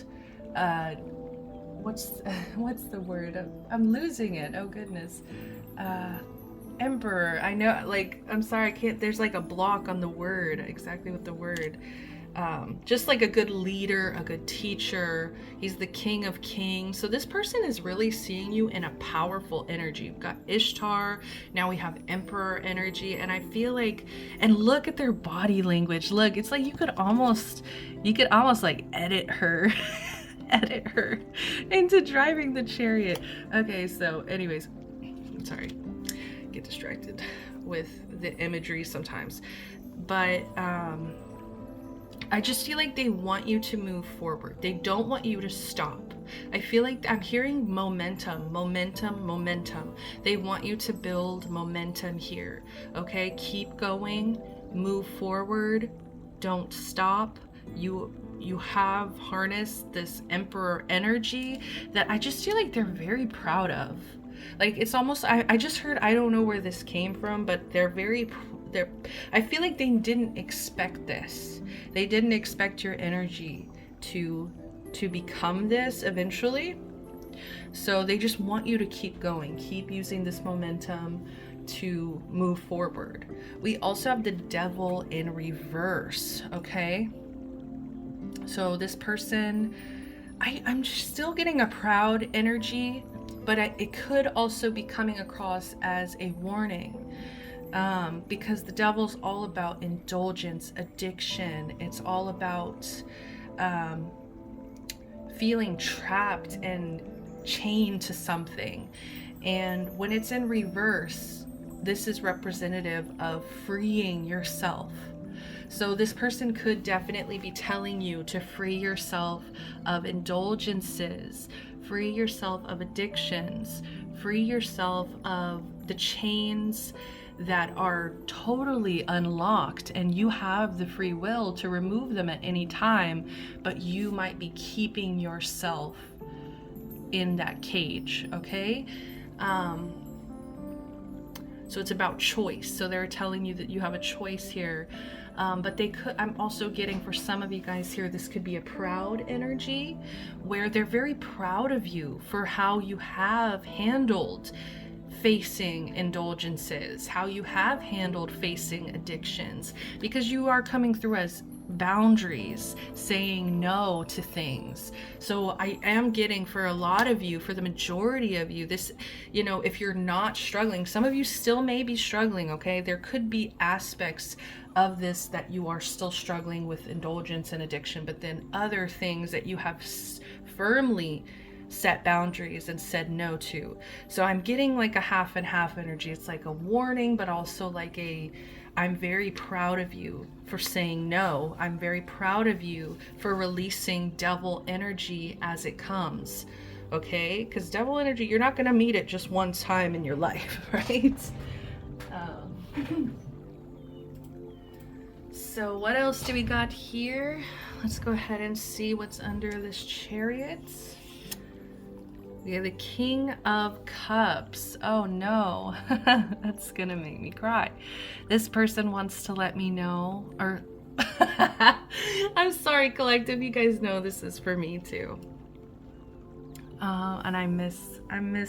what's the word? I'm losing it. Oh goodness. Emperor. I know, like, I'm sorry, I can't, there's like a block on the word, exactly what the word. just like a good leader, a good teacher. He's the king of kings. So this person is really seeing you in a powerful energy. We've got Ishtar, now we have Emperor energy, and I feel like, and look at their body language. Look, it's like you could almost like edit her edit her into driving the chariot. Okay, so anyways, sorry, get distracted with the imagery sometimes, but I just feel like they want you to move forward. They don't want you to stop. I feel like I'm hearing momentum. They want you to build momentum here. Okay, keep going, move forward, don't stop. You have harnessed this Emperor energy that I just feel like they're very proud of. Like, it's almost, I just heard, I don't know where this came from, but I feel like they didn't expect this. They didn't expect your energy to become this eventually. So they just want you to keep going, keep using this momentum to move forward. We also have the Devil in reverse, okay? So this person, I'm still getting a proud energy, but it could also be coming across as a warning. Because the Devil's all about indulgence, addiction. It's all about feeling trapped and chained to something. And when it's in reverse, this is representative of freeing yourself. So this person could definitely be telling you to free yourself of indulgences, free yourself of addictions, free yourself of the chains that are totally unlocked, and you have the free will to remove them at any time, but you might be keeping yourself in that cage, okay? So it's about choice. So they're telling you that you have a choice here. But I'm also getting, for some of you guys here, this could be a proud energy where they're very proud of you for how you have handled facing indulgences, how you have handled facing addictions, because you are coming through as boundaries, saying no to things. So I am getting, for a lot of you, for the majority of you, this, if you're not struggling, some of you still may be struggling, okay? There could be aspects of this that you are still struggling with, indulgence and addiction, but then other things that you have firmly set boundaries and said no to. So I'm getting like a half and half energy. It's like a warning, but also like I'm very proud of you for saying no. I'm very proud of you for releasing Devil energy as it comes. Okay? Because Devil energy, you're not going to meet it just one time in your life, right? So what else do we got here? Let's go ahead and see what's under this chariot. We have the King of Cups. Oh no, that's gonna make me cry. This person wants to let me know, or I'm sorry, collective, you guys know this is for me too. And I miss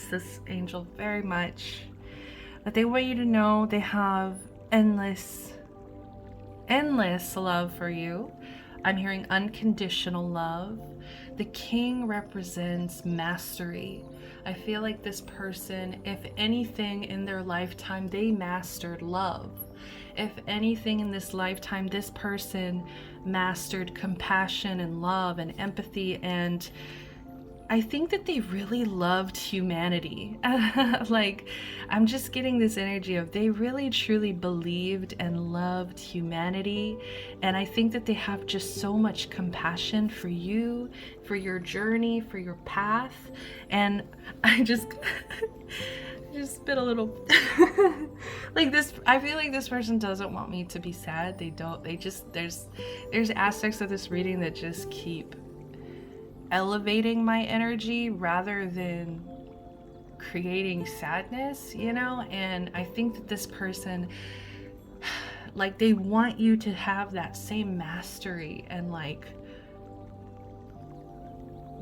this angel very much. But they want you to know they have endless love for you. I'm hearing unconditional love. The king represents mastery. I feel like this person, if anything in their lifetime, they mastered love. If anything in this lifetime, this person mastered compassion and love and empathy, and I think that they really loved humanity. Like, I'm just getting this energy of they really truly believed and loved humanity. And I think that they have just so much compassion for you, for your journey, for your path. And I just spit a little like this. I feel like this person doesn't want me to be sad. There's aspects of this reading that just keep elevating my energy rather than creating sadness, and I think that this person, like, they want you to have that same mastery, and like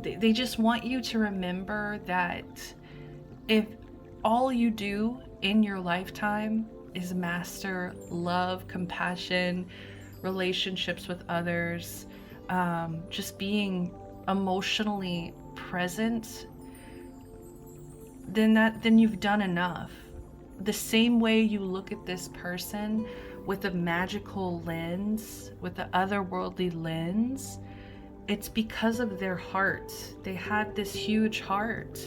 they just want you to remember that if all you do in your lifetime is master love, compassion, relationships with others, just being emotionally present, then you've done enough. The same way you look at this person with a magical lens, with the otherworldly lens, it's because of their heart. They had this huge heart,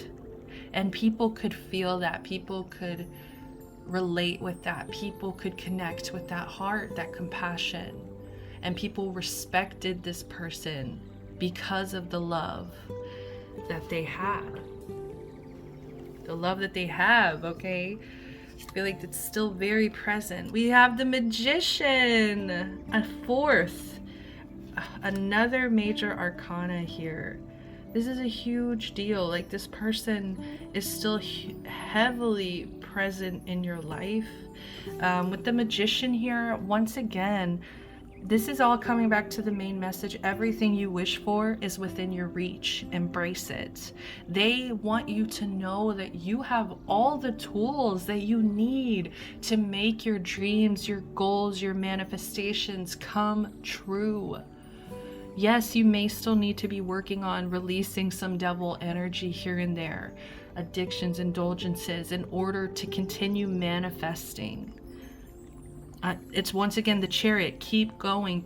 and people could feel that. People could relate with that. People could connect with that heart, that compassion. And people respected this person because of the love that they had. The love that they have, okay? I feel like it's still very present. We have the Magician, a fourth, another major arcana here. This is a huge deal. Like, this person is still heavily present in your life. With the Magician here, once again, this is all coming back to the main message. Everything you wish for is within your reach. Embrace it. They want you to know that you have all the tools that you need to make your dreams, your goals, your manifestations come true. Yes, you may still need to be working on releasing some devil energy here and there, addictions, indulgences, in order to continue manifesting. It's once again the Chariot. Keep going,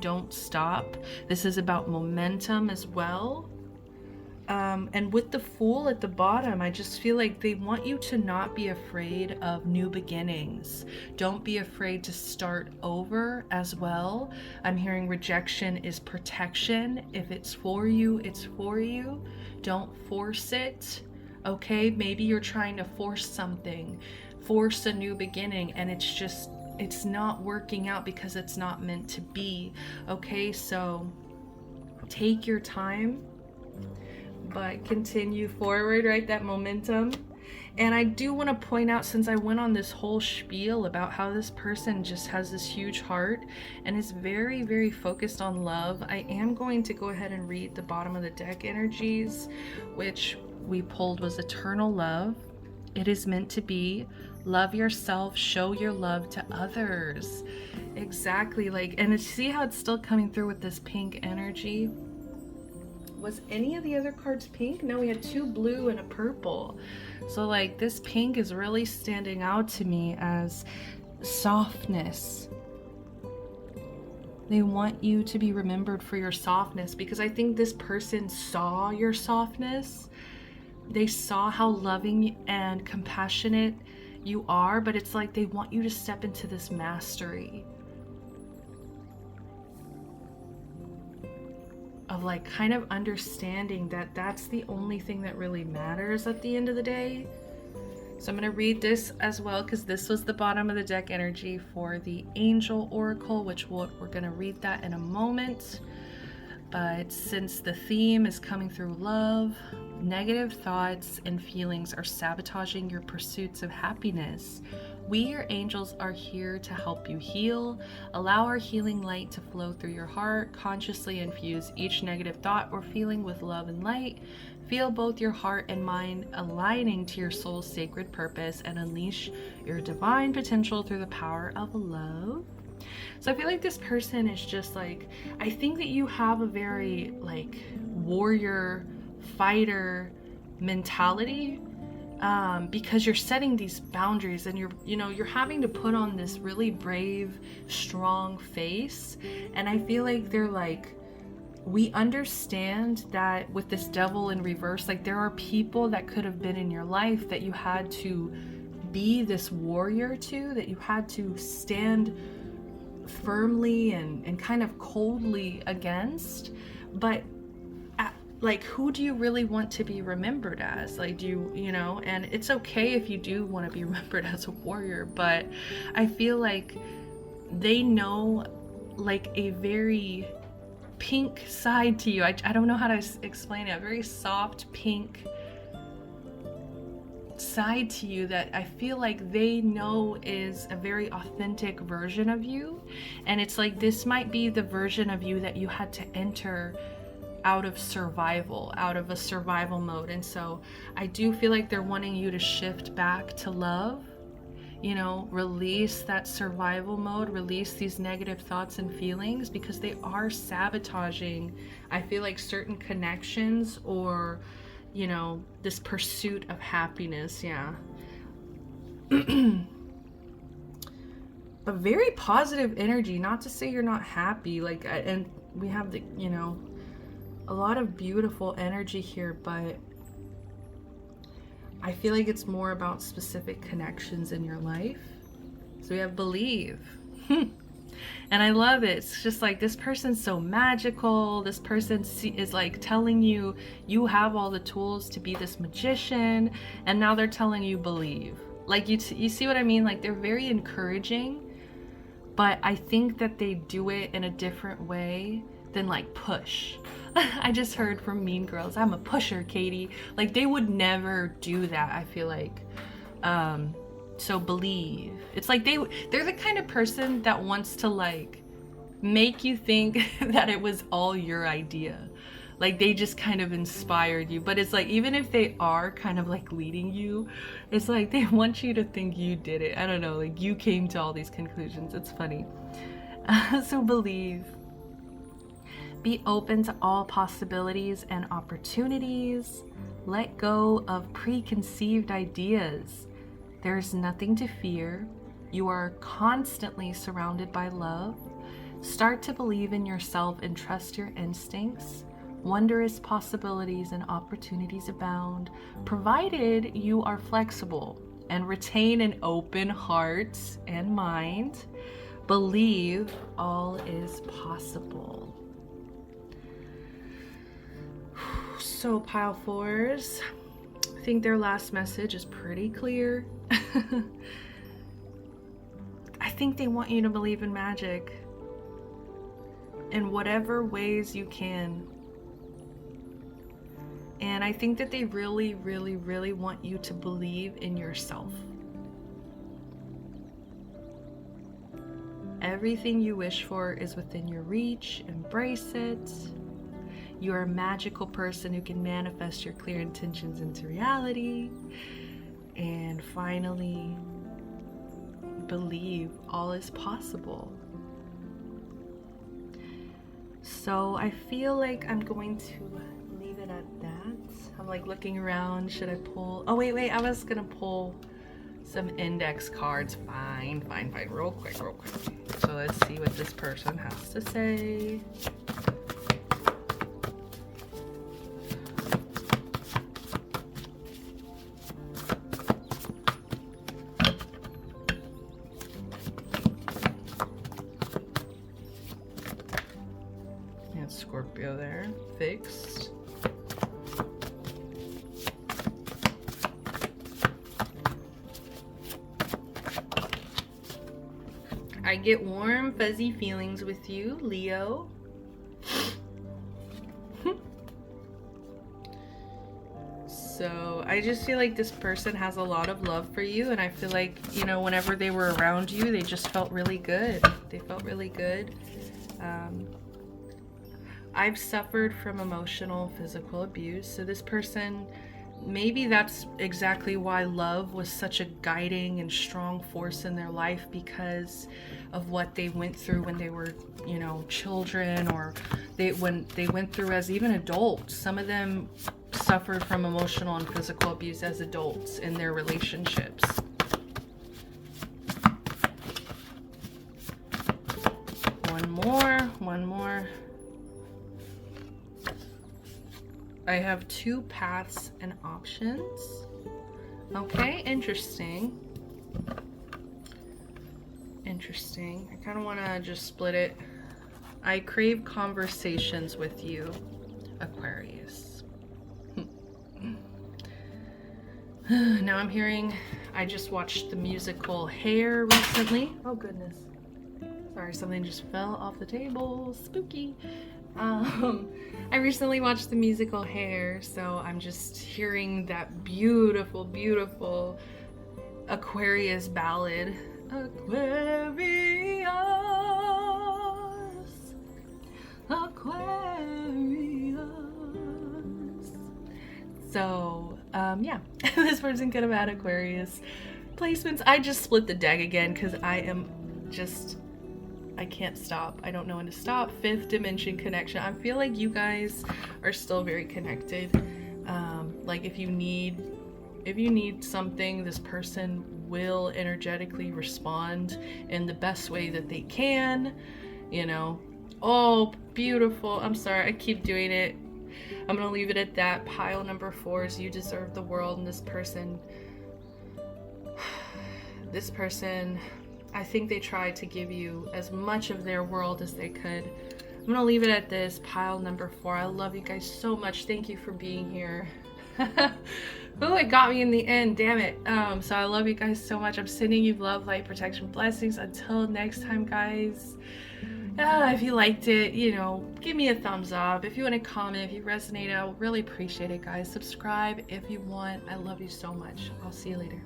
don't stop. This is about momentum as well. And with the Fool at the bottom, I just feel like they want you to not be afraid of new beginnings. Don't be afraid to start over as well. I'm hearing rejection is protection. If it's for you, it's for you. Don't force it. Okay, maybe you're trying to force something, force a new beginning, and it's not working out because it's not meant to be. Okay, so take your time, but continue forward, right? That momentum. And I do want to point out, since I went on this whole spiel about how this person just has this huge heart and is very, very focused on love, I am going to go ahead and read the bottom of the deck energies, which we pulled was Eternal Love. It is meant to be. Love yourself, show your love to others. Exactly. Like, and see how it's still coming through with this pink energy? Was any of the other cards pink? No, we had 2 blue and a purple. So like, this pink is really standing out to me as softness. They want you to be remembered for your softness, because I think this person saw your softness. They saw how loving and compassionate you are, but it's like they want you to step into this mastery of like kind of understanding that that's the only thing that really matters at the end of the day. So I'm going to read this as well, because this was the bottom of the deck energy for the Angel Oracle, which we're going to read that in a moment. But since the theme is coming through love, negative thoughts and feelings are sabotaging your pursuits of happiness. We, your angels, are here to help you heal. Allow our healing light to flow through your heart. Consciously infuse each negative thought or feeling with love and light. Feel both your heart and mind aligning to your soul's sacred purpose, and unleash your divine potential through the power of love. So I feel like this person is just like, I think that you have a very like warrior, fighter mentality, because you're setting these boundaries, and you're having to put on this really brave, strong face. And I feel like they're like, we understand that with this Devil in reverse, like there are people that could have been in your life that you had to be this warrior to, that you had to stand firmly and kind of coldly against. But like, who do you really want to be remembered as? Like, do you know, and it's okay if you do want to be remembered as a warrior, but I feel like they know like a very pink side to you. I don't know how to explain it. A very soft pink side to you that I feel like they know is a very authentic version of you. And it's like, this might be the version of you that you had to enter out of survival, out of a survival mode. And so I do feel like they're wanting you to shift back to love. you know, release that survival mode, release these negative thoughts and feelings, because they are sabotaging, I feel like, certain connections or, you know, this pursuit of happiness. Yeah. But very positive energy, not to say you're not happy, like, and we have the, you know, a lot of beautiful energy here, but I feel like it's more about specific connections in your life. So we have believe. And I love it. It's just like, this person's so magical. This person is like telling you you have all the tools to be this magician, and now they're telling you believe. Like, you see what I mean? Like, they're very encouraging, but I think that they do it in a different way than like push. I just heard from Mean Girls, I'm a pusher, Katie. Like, they would never do that, I feel like. So believe. It's like they're the kind of person that wants to like make you think that it was all your idea. Like, they just kind of inspired you. But it's like, even if they are kind of like leading you, it's like they want you to think you did it. I don't know, like you came to all these conclusions. It's funny. So believe. Be open to all possibilities and opportunities. Let go of preconceived ideas. There is nothing to fear. You are constantly surrounded by love. Start to believe in yourself and trust your instincts. Wondrous possibilities and opportunities abound, provided you are flexible and retain an open heart and mind. Believe all is possible. So, pile fours, I think their last message is pretty clear. I think they want you to believe in magic in whatever ways you can. And I think that they really, really, really want you to believe in yourself. Everything you wish for is within your reach. Embrace it. You're a magical person who can manifest your clear intentions into reality. And finally, believe all is possible. So I feel like I'm going to leave it at that. I'm like looking around. Should I pull? Oh, wait. I was gonna pull some index cards. Fine. Real quick. So let's see what this person has to say. Scorpio there, fixed. I get warm, fuzzy feelings with you, Leo. So I just feel like this person has a lot of love for you, and I feel like, you know, whenever they were around you, they just felt really good. They felt really good. I've suffered from emotional, physical abuse. So this person, maybe that's exactly why love was such a guiding and strong force in their life, because of what they went through when they were, you know, children, or when they went through as even adults. Some of them suffered from emotional and physical abuse as adults in their relationships. One more. I have two paths and options. Okay, interesting. I kind of want to just split it. I crave conversations with you, Aquarius. Now I'm hearing, I just watched the musical Hair recently. Oh goodness. Sorry, something just fell off the table. Spooky. I recently watched the musical Hair, so I'm just hearing that beautiful, beautiful Aquarius ballad. Aquarius. So, yeah, this person could have had Aquarius placements. I just split the deck again because I can't stop. I don't know when to stop. Fifth dimension connection. I feel like you guys are still very connected. Like if you need something, this person will energetically respond in the best way that they can, you know. Oh, beautiful. I'm sorry, I keep doing it. I'm gonna leave it at that. Pile number 4 is you deserve the world, and this person, I think they tried to give you as much of their world as they could. I'm gonna leave it at this. Pile number 4. I love you guys so much. Thank you for being here. Oh, it got me in the end, damn it. So I love you guys so much. I'm sending you love, light, protection, blessings. Until next time, guys. If you liked it, you know, give me a thumbs up. If you want to comment, if you resonate, I'll really appreciate it, guys. Subscribe if you want. I love you so much. I'll see you later.